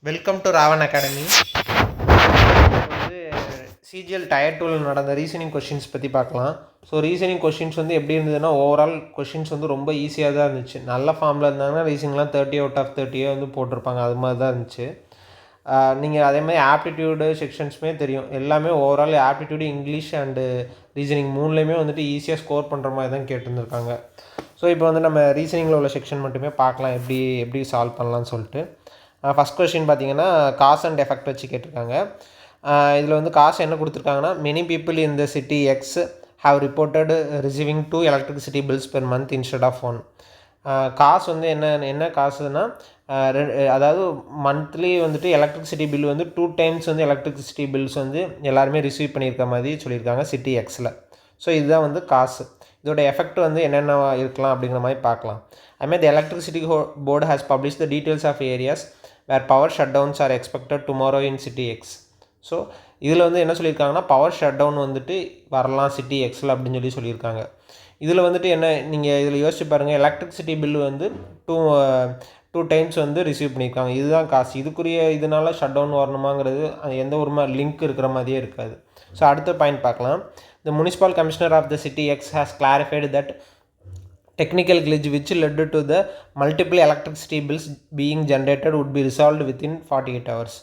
Welcome to Ravan academy. வந்து CGL tier 2ல் நடந்த ரீசனிங் கொஷின்ஸ் பற்றி பார்க்கலாம். ஸோ ரீசனிங் கொஷின்ஸ் வந்து எப்படி இருந்ததுன்னா, ஓவரால் கொஷின்ஸ் வந்து ரொம்ப ஈஸியாக தான் இருந்துச்சு. நல்ல ஃபார்மில் இருந்தாங்கன்னா ரீசனிங்லாம் 30 அவுட் ஆஃப் 30 வந்து போட்டிருப்பாங்க. அது மாதிரி தான் இருந்துச்சு. நீங்கள் அதேமாதிரி ஆப்டிடியூடு செக்ஷன்ஸுமே தெரியும். எல்லாமே overall aptitude, English and reasoning மூணுலேயுமே வந்துட்டு ஈஸியாக ஸ்கோர் பண்ணுற மாதிரி தான் கேட்டிருந்துருக்காங்க. ஸோ இப்போ வந்து நம்ம ரீசனிங்கில் உள்ள செக்ஷன் மட்டுமே பார்க்கலாம், எப்படி சால்வ் பண்ணலான்னு சொல்லிட்டு. ஃபஸ்ட் கொஸ்டின் பார்த்தீங்கன்னா காஸ் அண்ட் எஃபெக்ட் வச்சு கேட்டிருக்காங்க. இதில் வந்து காசு என்ன கொடுத்துருக்காங்கன்னா, many people in the city X have reported receiving 2 electricity bills per month instead of 1. Cause வந்து என்ன காசுன்னா, அதாவது மந்த்லி வந்துட்டு எலக்ட்ரிசிட்டி பில் வந்து 2 டைம்ஸ் வந்து எலக்ட்ரிசிட்டி பில்ஸ் வந்து எல்லாருமே ரிசீவ் பண்ணியிருக்க மாதிரி சொல்லியிருக்காங்க சிட்டி எக்ஸில். ஸோ இதுதான் வந்து காசு. இதோட எஃபெக்ட் வந்து என்னென்ன இருக்கலாம் அப்படிங்கிற மாதிரி பார்க்கலாம். அதுமாதிரி the electricity board has publish the details of areas where power shut downs are expected tomorrow in city X. So இதில் வந்து என்ன சொல்லியிருக்காங்கன்னா, பவர் ஷட் டவுன் வந்துட்டு வரலாம் சிட்டி எக்ஸில் அப்படின்னு சொல்லியிருக்காங்க. இதில் வந்துட்டு என்ன, நீங்கள் இதில் யோசிச்சு பாருங்கள், எலக்ட்ரிசிட்டி பில்லு வந்து டூ டைம்ஸ் வந்து ரிசீவ் பண்ணியிருக்காங்க. இதுதான் காசு. இதுக்குரிய இதனால் ஷட் டவுன் வரணுமாங்கிறது எந்த ஒரு லிங்க் இருக்கிற மாதிரியே இருக்காது. ஸோ அடுத்த பாயிண்ட் பார்க்கலாம். The municipal commissioner of the city X has clarified that technical glitch which led to the multiple electricity bills being generated would be resolved within 48 hours.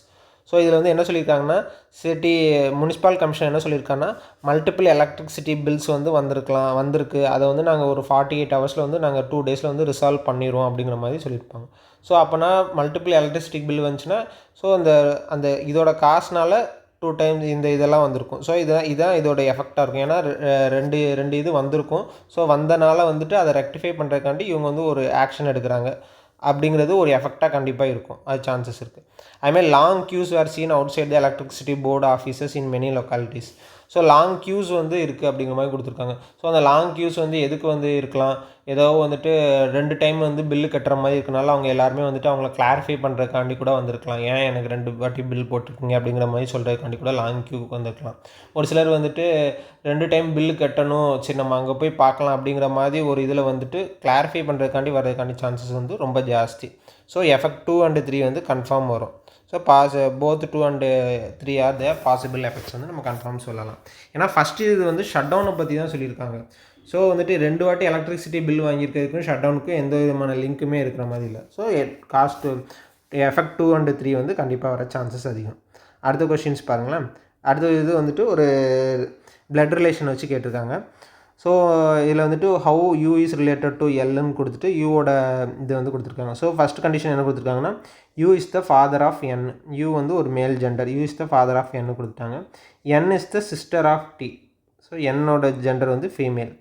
So இதில் வந்து என்ன சொல்லியிருக்காங்கன்னா, சிட்டி முனிசிபல் கமிஷன் என்ன சொல்லியிருக்காங்கன்னா, multiple electricity bills வந்து வந்திருக்கு, அதை வந்து நாங்கள் ஒரு 48 ஹவர்ஸில் வந்து நாங்கள் 2 டேஸில் வந்து ரிசால்வ் பண்ணிடுவோம் அப்படிங்கிற மாதிரி சொல்லியிருப்பாங்க. ஸோ அப்போனா மல்டிபிள் எலக்ட்ரிசிட்டி பில் வந்துச்சுன்னா, ஸோ அந்த இதோட காசுனால 2 டைம்ஸ் இதெல்லாம் வந்திருக்கும். ஸோ இதான் இதோட எஃபெக்டாக இருக்கும். ஏன்னா ரெண்டு இது வந்திருக்கும். ஸோ வந்தனால வந்துட்டு அதை ரெக்டிஃபை பண்ணுறதுக்காண்டி இவங்க வந்து ஒரு ஆக்ஷன் எடுக்கிறாங்க அப்படிங்கிறது ஒரு எஃபெக்டாக கண்டிப்பாக இருக்கும். அது சான்சஸ் இருக்குது. அதுமாதிரி long queues were seen outside the electricity board offices in many localities. So long queues வந்து இருக்குது அப்படிங்கிற மாதிரி கொடுத்துருக்காங்க. ஸோ அந்த லாங் க்யூஸ் வந்து எதுக்கு வந்து இருக்கலாம், ஏதோ வந்துட்டு 2 டைம் வந்து பில்லு கட்டுற மாதிரி இருக்கனால அவங்க எல்லாருமே வந்துட்டு அவங்கள கிளாரிஃபை பண்ணுறதுக்காண்டி கூட வந்திருக்கலாம். ஏன் எனக்கு 2 வாட்டி பில் போட்டிருக்கீங்க அப்படிங்கிற மாதிரி சொல்கிறதுக்காண்டி கூட லாங் க்யூக்கு வந்திருக்கலாம். ஒரு சிலர் வந்துட்டு 2 டைம் பில்லு கட்டணும், சரி நம்ம அங்கே போய் பார்க்கலாம் அப்படிங்கிற மாதிரி ஒரு இதில் வந்துட்டு கிளாரிஃபை பண்ணுறதுக்காண்டி வர்றதுக்காண்டி சான்சஸ் வந்து ரொம்ப ஜாஸ்தி. ஸோ எஃபெக்ட் 2 and 3 வந்து கன்ஃபார்ம் வரும். So both 2 and 3 R the possible effects வந்து நம்ம கன்ஃபார்ம் சொல்லலாம். ஏன்னா ஃபஸ்ட்டு இது வந்து ஷட் டவுனை பற்றி தான் சொல்லியிருக்காங்க. ஸோ வந்துட்டு 2 வாட்டி எலக்ட்ரிசிட்டி பில் வாங்கியிருக்கிறதுக்கும் ஷட் டவுனுக்கும் எந்த விதமான லிங்க்குமே இருக்கிற மாதிரி இல்லை. ஸோ எஃபெக்ட் 2 and 3 வந்து கண்டிப்பாக வர சான்சஸ் அதிகம். அடுத்த கொஷின்ஸ் பாருங்களேன். அடுத்த இது வந்துட்டு ஒரு பிளட் ரிலேஷன் வச்சு கேட்டிருக்காங்க. ஸோ இதில் வந்துட்டு how U is related to எல்லுன்னு கொடுத்துட்டு யூவோட இது வந்து கொடுத்துருக்காங்க. ஸோ ஃபஸ்ட் கண்டிஷன் என்ன கொடுத்துருக்காங்கன்னா, U is the father of N. U வந்து ஒரு male gender, U is the father of என்னு கொடுத்துட்டாங்க. N is the sister of T. So என்னோட ஜெண்டர் வந்து ஃபீமேல்.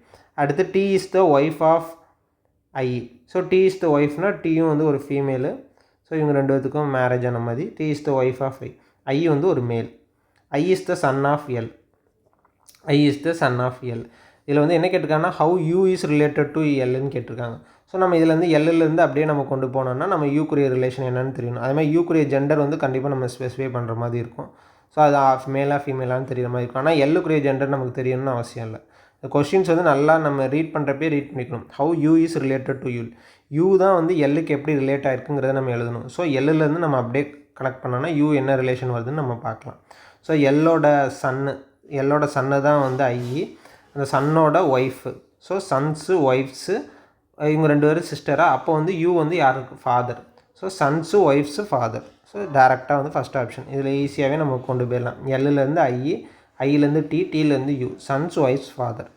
அடுத்து T is the wife of I. So T is the ஒய்ஃப்னா டியும் வந்து ஒரு ஃபீமேலு. ஸோ இவங்க 2 பேத்துக்கும் மேரேஜ் ஆன மாதிரி. T is the wife of I. I வந்து ஒரு male. I is the son of L. I is the son of L. இதில் வந்து என்ன கேட்டிருக்காங்கன்னா, how U is related to எல்லுன்னு கேட்டிருக்காங்க. ஸோ நம்ம இதிலேருந்து எல்லுலேருந்து அப்படியே நம்ம கொண்டு போனோம்னா நம்ம யூக்குரிய ரிலேஷன் என்னென்னு தெரியணும். அதேமாதிரி யூக்குரிய ஜெண்டர் வந்து கண்டிப்பாக நம்ம ஸ்பெசிஃபை பண்ணுற மாதிரி இருக்கும். ஸோ அது மேலாக ஃபீமேலான்னு தெரிகிற மாதிரி இருக்கும். ஆனால் எல்லுக்குரிய ஜெண்டர் நமக்கு தெரியணும்னு அவசியம் இல்லை. இந்த கொஷின்ஸ் வந்து நல்லா நம்ம ரீட் பண்ணுறப்பே ரீட் பண்ணிக்கணும். How U is related to you. You தான் வந்து எல்லுக்கு எப்படி ரிலேட் ஆகிருக்குங்கிறத நம்ம எழுதணும். ஸோ எல்லுலேருந்து நம்ம அப்படியே கனெக்ட் பண்ணோன்னா யூ என்ன ரிலேஷன் வருதுன்னு நம்ம பார்க்கலாம். ஸோ எல்லோட சன்னு தான் வந்து ஐ, அந்த சன்னோட ஒய்ஃபு. ஸோ சன்ஸு ஒய்ஃப்ஸு இவங்க 2 பேரும் சிஸ்டராக. அப்போ வந்து யூ வந்து யாருக்கு, father. So son's wife's father. So டேரெக்டாக வந்து ஃபஸ்ட் ஆப்ஷன். இதில் ஈஸியாகவே நம்ம கொண்டு போயிடலாம். எல்லுலேருந்து ஐலேருந்து டிலேருந்து U, son's wife's father.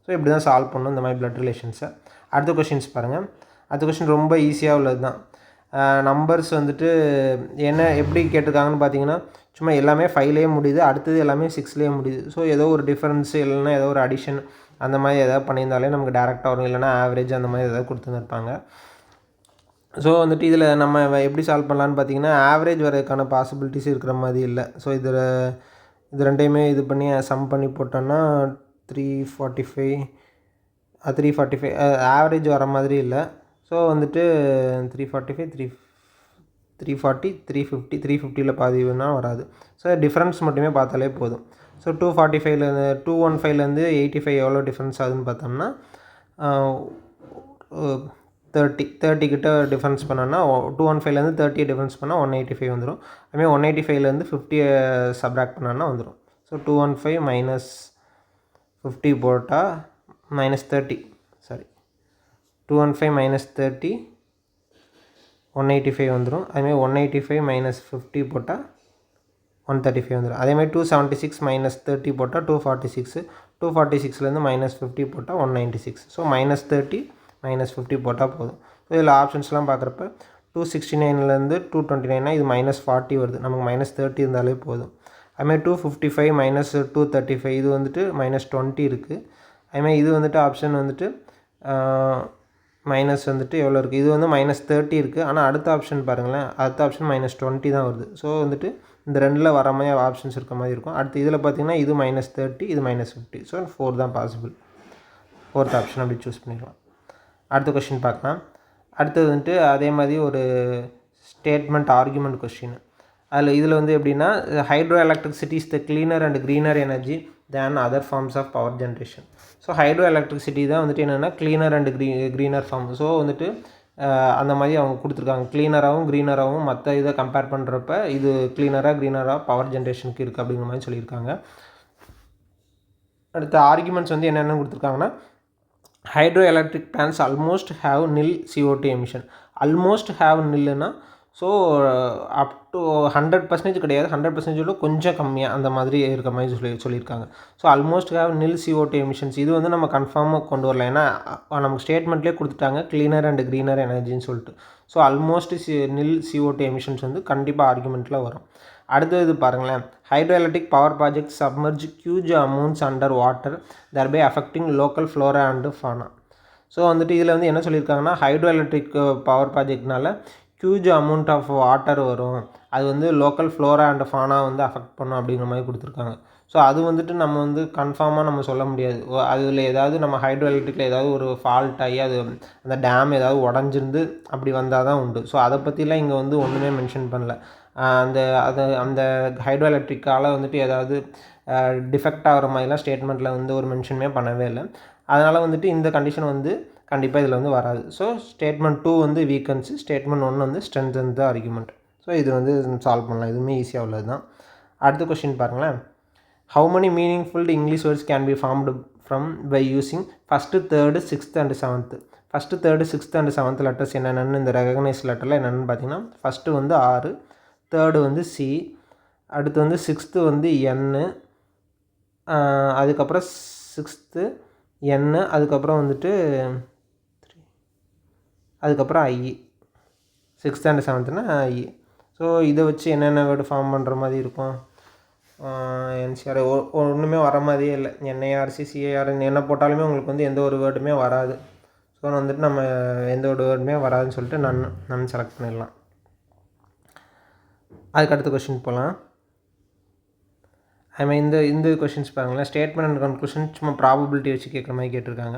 So இப்படி தான் சால்வ் பண்ணணும் இந்த மாதிரி பிளட் ரிலேஷன்ஸை. அடுத்த கொஷின்ஸ் பாருங்கள். அடுத்த கொஷின் ரொம்ப ஈஸியாக உள்ளது தான். நம்பர்ஸ் வந்துட்டு எப்படி கேட்டிருக்காங்கன்னு பார்த்தீங்கன்னா, சும்மா எல்லாமே 5லேயே முடியுது, அடுத்தது எல்லாமே 6லேயே முடியுது. ஸோ ஏதோ ஒரு டிஃப்ரென்ஸு இல்லைன்னா ஏதோ ஒரு அடிஷன் அந்த மாதிரி எதாவது பண்ணியிருந்தாலே நமக்கு டேரெக்டாக வரும். இல்லைனா ஆவரேஜ் அந்த மாதிரி எதாவது கொடுத்துருந்துருப்பாங்க. ஸோ வந்துட்டு இதில் நம்ம எப்படி சால்வ் பண்ணலான்னு பார்த்தீங்கன்னா, ஆவரேஜ் வரதுக்கான பாசிபிலிட்டிஸ் இருக்கிற மாதிரி இல்லை. ஸோ இது 2யுமே இது பண்ணி சம் பண்ணி போட்டோன்னா 345 ஆவரேஜ் வர மாதிரி இல்லை. ஸோ வந்துட்டு 345 340 350 350ல் பாதி வேணால் வராது. ஸோ டிஃப்ரென்ஸ் மட்டுமே பார்த்தாலே போதும். ஸோ 215லேருந்து 85 எவ்வளோ டிஃப்ரென்ஸ் ஆகுதுன்னு பார்த்தோம்னா 30 கிட்ட டிஃபரன்ஸ் பண்ணோன்னா 215லேருந்து 30 டிஃபரன்ஸ் பண்ணால் 185 வந்துடும். அதுமாதிரி 185லேருந்து 50 சப்ராக்ட் பண்ணோன்னா வந்துடும். ஸோ 215 மைனஸ் 50 போட்டால் -30 சாரி 215 மைனஸ் 30 185 வந்துடும். அதுமாதிரி 185 மைனஸ் 50 போட்டால் 135 வந்துடும். அதேமாதிரி 276 மைனஸ் 30 போட்டால் 246, 246லேருந்து மைனஸ் 50 போட்டால் 196. ஸோ -30 -50 போட்டால் போதும். ஸோ இதில் ஆப்ஷன்ஸ்லாம் பார்க்குறப்ப 269லேருந்து 229 இது -40 வருது. நமக்கு -30 இருந்தாலே போதும். அதுமாதிரி 255 மைனஸ் 235 இது வந்துட்டு -20 இருக்குது. அதுமாதிரி இது வந்துட்டு ஆப்ஷன் வந்துட்டு மைனஸ் வந்துட்டு எவ்வளோ இருக்குது, இது வந்து -30 இருக்குது. ஆனால் அடுத்த ஆப்ஷன் பாருங்களேன், அடுத்த ஆப்ஷன் -20 தான் வருது. ஸோ வந்துட்டு இந்த ரெண்டில் வர மாதிரி ஆப்ஷன்ஸ் இருக்க மாதிரி இருக்கும். அடுத்து இதில் பார்த்திங்கன்னா இது -30 இது -50. ஸோ 4 தான் பாசிபிள். 4th ஆப்ஷன் அப்படி சூஸ் பண்ணிக்கலாம். அடுத்த கொஷின் பார்க்கலாம். அடுத்தது வந்துட்டு அதே மாதிரி ஒரு ஸ்டேட்மெண்ட் ஆர்குமெண்ட் கொஷின். இதில் வந்து எப்படின்னா, hydro electricity is the cleaner and greener energy than other forms of power generation. So hydro electricity தான் வந்துட்டு என்னென்னா cleaner and greener form. So வந்துட்டு அந்த மாதிரி அவங்க கொடுத்துருக்காங்க. க்ளீனராகவும் க்ரீனராகவும் மற்ற இதை கம்பேர் பண்ணுறப்ப இது க்ளீனராக க்ரீனராக பவர் ஜென்ரேஷனுக்கு இருக்குது அப்படிங்கிற மாதிரி சொல்லியிருக்காங்க. அடுத்த ஆர்குமெண்ட்ஸ் வந்து என்னென்ன கொடுத்துருக்காங்கன்னா, hydro electric plans almost have nil CO2 emission. Almost have நில்லுன்னா ஸோ அப் டு 100% கிடையாது, 100% கொஞ்சம் கம்மியாக அந்த மாதிரி இருக்க மாதிரி சொல்லியிருக்காங்க. So almost have nil CO2 emissions. இது வந்து நம்ம கன்ஃபார்மாக கொண்டு வரலாம். ஏன்னா நமக்கு ஸ்டேட்மெண்ட்லேயே கொடுத்துட்டாங்க க்ளீனர் அண்ட் க்ரீனர் எனர்ஜின்னு சொல்லிட்டு. ஸோ ஆல்மோஸ்ட் நில் CO2 எமிஷன்ஸ் வந்து கண்டிப்பாக ஆர்குமெண்ட்டில் வரும். அடுத்தது பாருங்களேன், hydro electric power project submerge huge amounts under water thereby affecting local flora and fauna. So வந்துட்டு இதில் வந்து என்ன சொல்லியிருக்காங்கன்னா, ஹைட்ரோ எலக்ட்ரிக் பவர் ப்ராஜெக்ட்னால ஹியூஜ் அமௌண்ட் ஆஃப் வாட்டர் வரும், அது வந்து லோக்கல் ஃப்ளோரா அண்ட் ஃபானா வந்து அஃபெக்ட் பண்ணும் அப்படிங்கிற மாதிரி கொடுத்துருக்காங்க. ஸோ அது வந்துட்டு நம்ம வந்து கன்ஃபார்மாக நம்ம சொல்ல முடியாது. அதில் ஏதாவது நம்ம ஹைட்ரோ எலக்ட்ரிக்கில் ஏதாவது ஒரு ஃபால்ட் ஆகி அது அந்த டேம் ஏதாவது உடஞ்சிருந்து அப்படி வந்தால் தான் உண்டு. ஸோ அதை பற்றிலாம் இங்கே வந்து ஒன்றுமே மென்ஷன் பண்ணல. அந்த ஹைட்ரோ எலக்ட்ரிக்கால் வந்துட்டு ஏதாவது டிஃபெக்ட் ஆகிற மாதிரிலாம் ஸ்டேட்மெண்ட்டில் வந்து ஒரு மென்ஷனுமே பண்ணவே இல்லை. அதனால் வந்துட்டு இந்த கண்டிஷன் வந்து கண்டிப்பாக இதில் வந்து வராது. ஸோ ஸ்டேட்மெண்ட் 2 வந்து வீக்கன்ஸு, ஸ்டேட்மெண்ட் 1 வந்து ஸ்ட்ரென்தன் த ஆர்குமெண்ட். ஸோ இது வந்து சால்வ் பண்ணலாம், இதுவுமே ஈஸியாக உள்ளது தான். அடுத்த கொஸ்டின் பாருங்களேன், how many meaningful English words can be formed from by using first 3rd 6th and 7th. First 3rd 6th and 7th letters என்னென்னு இந்த ரெகனைஸ் லெட்டரில் என்னென்னு பார்த்தீங்கன்னா, ஃபஸ்ட்டு வந்து R, 3rd வந்து C, அடுத்து வந்து 6th வந்து N, அதுக்கப்புறம் 6th N, அதுக்கப்புறம் வந்துட்டு அதுக்கப்புறம் I, 6th and 7th I. So இதை வச்சு என்னென்ன வேர்டு ஃபார்ம் பண்ணுற மாதிரி இருக்கும், NCR ஒன்றுமே வர மாதிரியே இல்லை. NARC CAR என்ன போட்டாலுமே உங்களுக்கு வந்து எந்த ஒரு வேர்டுமே வராது. ஸோ வந்துட்டு நம்ம எந்த ஒரு வேர்டுமே வராதுன்னு சொல்லிட்டு நான் செலக்ட் பண்ணிடலாம். அதுக்கு அடுத்த கொஷின் போகலாம். இந்த கொஷின்ஸ் பாருங்களேன், ஸ்டேட்மெண்ட் அண்ட் கன்க்ளூஷன் சும்மா ப்ராபபிலிட்டி வச்சு கேட்குற மாதிரி கேட்டிருக்காங்க.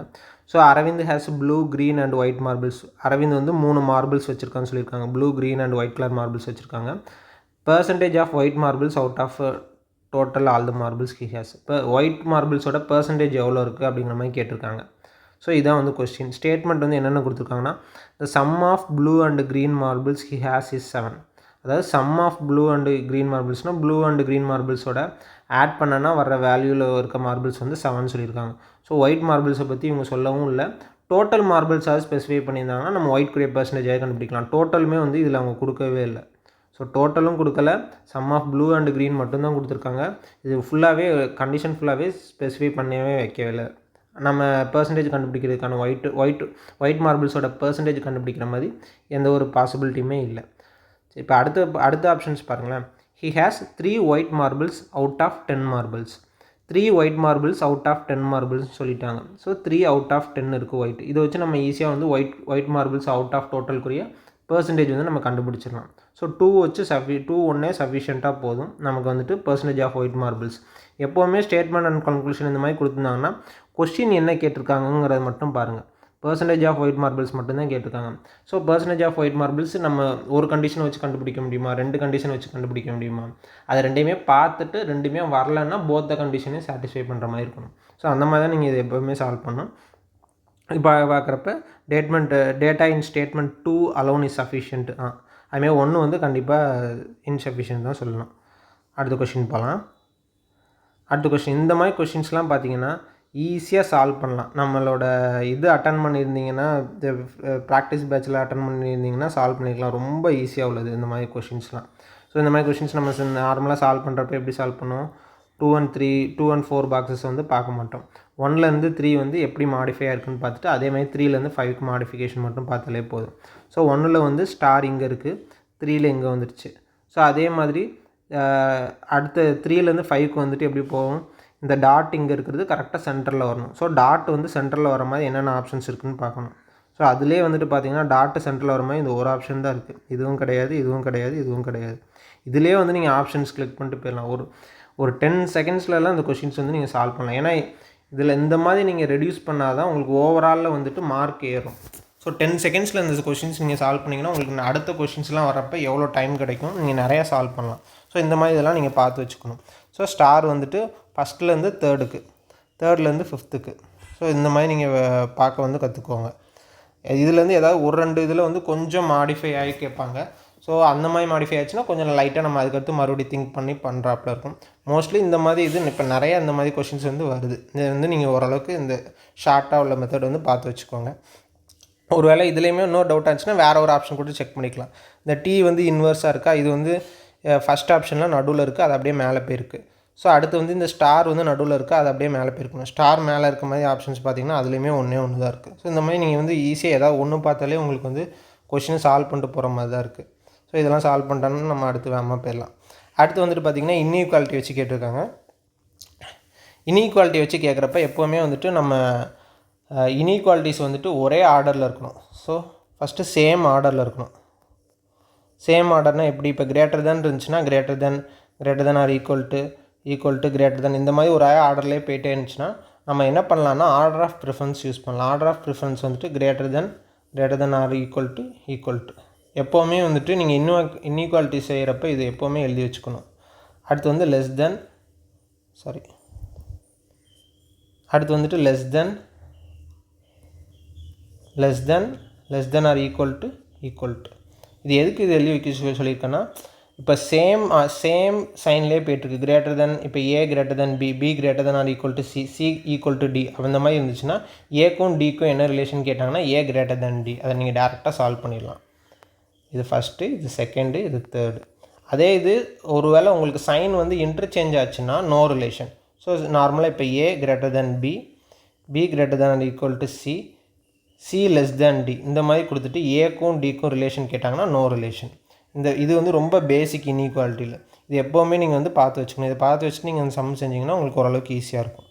So Aravind has blue green and white marbles. Aravind வந்து 3 மார்பிள்ஸ் வச்சுருக்கான்னு சொல்லியிருக்காங்க. Blue green and white colour marbles வச்சுருக்காங்க. Percentage of white marbles out of total all the marbles he has. இப்போ ஒயிட் மார்பிள்ஸோட பர்சன்டேஜ் எவ்வளோ இருக்குது அப்படிங்கிற மாதிரி கேட்டிருக்காங்க. ஸோ இதான் வந்து கொஸ்டின். ஸ்டேட்மெண்ட் வந்து என்னென்ன கொடுத்துருக்காங்கன்னா, the sum of blue and green marbles he has is 7. அதாவது sum of blue and green மார்பிள்ஸ்னால் ப்ளூ அண்டு க்ரீன் மார்பிள்ஸோட ஆட் பண்ணனா வர வேல்யூவில் இருக்க மார்பிள்ஸ் வந்து 7 சொல்லியிருக்காங்க. ஸோ ஒயிட் மார்பிள்ஸை பற்றி இவங்க சொல்லவும் இல்லை. டோட்டல் மார்பிள்ஸாவது ஸ்பெசிஃபை பண்ணியிருந்தாங்கன்னா நம்ம ஒயிட் கிரே பர்சன்டேஜாக கண்டுபிடிக்கலாம். டோட்டலுமே வந்து இதில் அவங்க கொடுக்கவே இல்லை. ஸோ டோட்டலும் கொடுக்கல, sum of blue and green மட்டும்தான் கொடுத்துருக்காங்க. இது ஃபுல்லாகவே கண்டிஷன் ஃபுல்லாகவே ஸ்பெசிஃபை பண்ணவே வைக்கவே இல்லை. நம்ம பர்சன்டேஜ் கண்டுபிடிக்கிறதுக்கான ஒயிட் மார்பிள்ஸோட பர்சன்டேஜ் கண்டுபிடிக்கிற மாதிரி எந்த ஒரு பாசிபிலிட்டியுமே இல்லை. இப்போ அடுத்த ஆப்ஷன்ஸ் பாருங்களேன். He has 3 white marbles out of 10 marbles. 3 white marbles out of 10 marbles சொல்லிட்டாங்க. ஸோ 3 out of 10 இருக்குது ஒயிட். இதை வச்சு நம்ம ஈஸியாக வந்து ஒயிட் மார்பிள்ஸ் அவுட் ஆஃப் டோட்டலுக்குரிய பர்சன்டேஜ் வந்து நம்ம கண்டுபிடிச்சிடலாம். ஸோ 2 வச்சு 2 ஒன்றே சஃபிஷியண்ட்டாக போதும் நமக்கு வந்துட்டு பர்சன்டேஜ் ஆஃப் ஒயிட் மார்பிள்ஸ். எப்போவுமே ஸ்டேட்மெண்ட் அண்ட் கன்க்ளூஷன் இந்த மாதிரி கொடுத்துருந்தாங்கன்னா கொஸ்டின் என்ன கேட்டிருக்காங்கிறத மட்டும் பாருங்கள். பர்சன்டேஜ் ஆஃப் ஒயிட் மார்பிள்ஸ் மட்டும்தான் கேட்டிருக்காங்க. So percentage of white marbles நம்ம ஒரு கண்டிஷனை வச்சு கண்டுபிடிக்க முடியுமா, 2 கண்டிஷன் வச்சு கண்டுபிடிக்க முடியுமா, அது ரெண்டையுமே பார்த்துட்டு ரெண்டுமே வரலன்னா போத் த கண்டிஷனையும் சாட்டிஸ்ஃபை பண்ணுற மாதிரி இருக்கணும். ஸோ அந்த மாதிரி தான் நீங்கள் இது எப்போவுமே சால்வ் பண்ணணும். இப்போ பார்க்குறப்ப data in statement 2 alone is sufficient. அதுமாரி 1 வந்து கண்டிப்பாக இன்சஃபிஷியன்ட் தான் சொல்லணும். அடுத்த கொஷின் போகலாம். அடுத்த கொஷின் இந்த மாதிரி கொஷின்ஸ்லாம் பார்த்தீங்கன்னா ஈஸியாக சால்வ் பண்ணலாம். நம்மளோட இது அட்டன் பண்ணியிருந்தீங்கன்னா ப்ராக்டிஸ் பேட்சில் அட்டன் பண்ணியிருந்தீங்கன்னா சால்வ் பண்ணிக்கலாம். ரொம்ப ஈஸியாக உள்ளது இந்த மாதிரி கொஷின்ஸ்லாம். ஸோ இந்த மாதிரி கொஷின்ஸ் நம்ம நார்மலாக சால்வ் பண்ணுறப்ப எப்படி சால்வ் பண்ணுவோம்? 2 and 4 பாக்ஸஸ் வந்து பார்க்க மாட்டோம். 1லேருந்து 3 வந்து எப்படி மாடிஃபை இருக்குன்னு பார்த்துட்டு அதேமாதிரி 3லேருந்து 5க்கு மாடிஃபிகேஷன் மட்டும் பார்த்தாலே போதும். ஸோ 1ல் வந்து ஸ்டார் இங்கே இருக்குது, 3ல் இங்கே வந்துடுச்சு. ஸோ அதே மாதிரி அடுத்த 3லேருந்து 5க்கு வந்துட்டு எப்படி போகும்? இந்த டாட் இங்கே இருக்கிறது கரெக்டாக சென்டரில் வரணும். ஸோ டாட் வந்து சென்டரில் வர மாதிரி என்னென்ன ஆப்ஷன்ஸ் இருக்குதுன்னு பார்க்கணும். ஸோ அதிலே வந்துட்டு பார்த்தீங்கன்னா டாட்டு சென்டரில் வர மாதிரி இந்த ஒரு ஆப்ஷன் தான் இருக்குது. இதுவும் கிடையாது, இதுவும் கிடையாது, இதுவும் கிடையாது. இதிலே வந்து நீங்கள் ஆப்ஷன்ஸ் கிளிக் பண்ணிட்டு போயிடலாம். ஒரு 10 செகண்ட்ஸ்லலாம் இந்த கொஷின்ஸ் வந்து நீங்கள் சால்வ் பண்ணலாம். ஏன்னா இதில் இந்த மாதிரி நீங்கள் ரெடியூஸ் பண்ணால் தான் உங்களுக்கு ஓவராலில் வந்துட்டு மார்க் ஏறும். ஸோ 10 செகண்ட்ஸில் இந்த கொஷின்ஸ் நீங்கள் சால்வ் பண்ணிங்கன்னா உங்களுக்கு அடுத்த கொஷின்ஸ்லாம் வரப்போ எவ்வளோ டைம் கிடைக்கும், நீங்கள் நிறையா சால்வ் பண்ணலாம். ஸோ இந்த மாதிரி இதெல்லாம் நீங்கள் பார்த்து வச்சுக்கணும். ஸோ ஸ்டார் வந்துட்டு ஃபஸ்ட்லேருந்து 3க்கு, 3லேருந்து 5க்கு. ஸோ இந்த மாதிரி நீங்கள் பார்க்க வந்து கற்றுக்கோங்க. இதுலேருந்து ஏதாவது ஒரு 2 இதில் வந்து கொஞ்சம் மாடிஃபை ஆகி கேட்பாங்க. ஸோ அந்த மாதிரி மாடிஃபை ஆச்சுன்னா கொஞ்சம் லைட்டாக நம்ம அதுக்கடுத்து மறுபடியும் திங்க் பண்ணி பண்ணுறாப்புல இருக்கும். மோஸ்ட்லி இந்த மாதிரி இது இப்போ நிறையா இந்த மாதிரி கொஷின்ஸ் வந்து வருது. இது வந்து நீங்கள் ஓரளவுக்கு இந்த ஷார்ட்டாக உள்ள மெத்தட் வந்து பார்த்து வச்சுக்கோங்க. ஒரு வேளை இதுலேயுமே இன்னொரு டவுட் ஆச்சுன்னா வேறு ஒரு ஆப்ஷன் கூட செக் பண்ணிக்கலாம். இந்த டி வந்து இன்வர்ஸாக இருக்கா, இது வந்து ஃபஸ்ட் ஆப்ஷனில் நடுவில் இருக்குது, அது அப்படியே மேலே போயிருக்கு. ஸோ அடுத்து வந்து இந்த ஸ்டார் வந்து நடுவில் இருக்குது, அது அப்படியே மேலே போயிருக்கணும். ஸ்டார் மேலே இருக்க மாதிரி ஆப்ஷன்ஸ் பார்த்திங்கன்னா அதுலேயுமே ஒன்றே ஒன்று தான் இருக்குது. ஸோ இந்த மாதிரி நீங்கள் வந்து ஈஸியாக ஏதாவது ஒன்று பார்த்தாலே உங்களுக்கு வந்து கொஷினை சால்வ் பண்ணிட்டு போகிற மாதிரி தான் இருக்குது. ஸோ இதெல்லாம் சால்வ் பண்ணிட்டோன்னா நம்ம அடுத்து வேகமாக போயிடலாம். அடுத்து வந்துட்டு பார்த்திங்கன்னா இன்இக்வாலிட்டி வச்சு கேட்டிருக்காங்க. இன்இக்வாலிட்டி வச்சு கேட்குறப்ப எப்போவுமே வந்துட்டு நம்ம இன்இக்வாலிட்டிஸ் வந்துட்டு ஒரே ஆர்டரில் இருக்கணும். ஸோ ஃபஸ்ட்டு சேம் ஆர்டரில் இருக்கணும். சேம் ஆர்டர்னால் எப்படி? இப்போ கிரேட்டர் தேன் இருந்துச்சுன்னா greater than or equal to greater than, இந்த மாதிரி ஒரு ஆர்டர்லேயே போயிட்டே இருந்துச்சுன்னா நம்ம என்ன பண்ணலான்னா ஆர்டர் ஆஃப் ப்ரிஃபரன்ஸ் யூஸ் பண்ணலாம். ஆர்டர் ஆஃப் ப்ரிஃபரன்ஸ் வந்துட்டு greater than or equal to எப்போவுமே வந்துட்டு நீங்கள் இன்இக்வாலிட்டி செய்கிறப்ப இது எப்போவுமே எழுதி வச்சுக்கணும். அடுத்து வந்து அடுத்து வந்துட்டு less than or equal to இது எதுக்கு இது எழுதி வைக்க சொல்லியிருக்கேன்னா இப்போ சேம் சைன்லேயே போய்ட்டுருக்கு. கிரேட்டர் தென் இப்போ A greater than B greater than or equal to C equal to D அந்த மாதிரி இருந்துச்சுன்னா ஏக்கும் டிக்கும் என்ன ரிலேஷன் கேட்டாங்கன்னா ஏ கிரேட்டர் தென் டி. அதை நீங்கள் டேரெக்டாக சால்வ் பண்ணிடலாம். இது ஃபஸ்ட்டு, இது செகண்டு, இது தேர்டு. அதே இது ஒரு வேளை உங்களுக்கு சைன் வந்து இன்டர்சேஞ்ச் ஆச்சுன்னா நோ ரிலேஷன். ஸோ நார்மலாக இப்போ A greater than B greater than or equal to C less than D இந்த மாதிரி கொடுத்துட்டு ஏக்கும் டிக்கும் ரிலேஷன் கேட்டாங்கன்னா நோ ரிலேஷன். இது வந்து ரொம்ப பேசிக் இன்இக்வாலிட்டியில் இது எப்போவுமே நீங்கள் வந்து பார்த்து வச்சுக்கணும். இதை பார்த்து வச்சுட்டு நீங்கள் அந்த சம் செஞ்சிங்கன்னா உங்களுக்கு ஓரளவுக்கு ஈஸியாக இருக்கும்.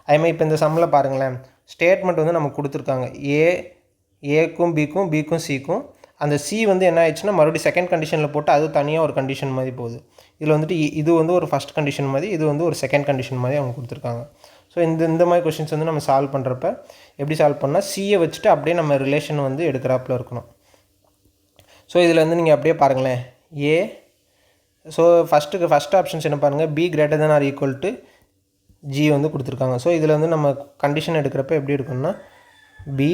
அதேமாதிரி இப்போ இந்த சம்மில் பாருங்களேன், ஸ்டேட்மெண்ட் வந்து நமக்கு கொடுத்துருக்காங்க. ஏக்கும் பிக்கும் சிக்கும். அந்த சி வந்து என்ன ஆயிடுச்சுன்னா மறுபடியும் செகண்ட் கண்டிஷனில் போட்டு அது தனியாக ஒரு கண்டிஷன் மாதிரி போகுது. இதில் வந்துட்டு இது வந்து ஒரு ஃபஸ்ட் கண்டிஷன் மாதிரி, இது வந்து ஒரு செகண்ட் கண்டிஷன் மாதிரி அவங்க கொடுத்துருக்காங்க. ஸோ இந்த மாதிரி கொஷின்ஸ் வந்து நம்ம சால்வ் பண்ணுறப்ப எப்படி சால்வ் பண்ணால் சியை வச்சுட்டு அப்படியே நம்ம ரிலேஷன் வந்து எடுக்கிறாப்புல இருக்கணும். ஸோ இதில் வந்து நீங்கள் அப்படியே பாருங்களேன் ஸோ ஃபஸ்ட் ஆப்ஷன்ஸ் என்ன பாருங்கள், B greater than or equal to G வந்து கொடுத்துருக்காங்க. ஸோ இதில் வந்து நம்ம கண்டிஷன் எடுக்கிறப்ப எப்படி இருக்குன்னா B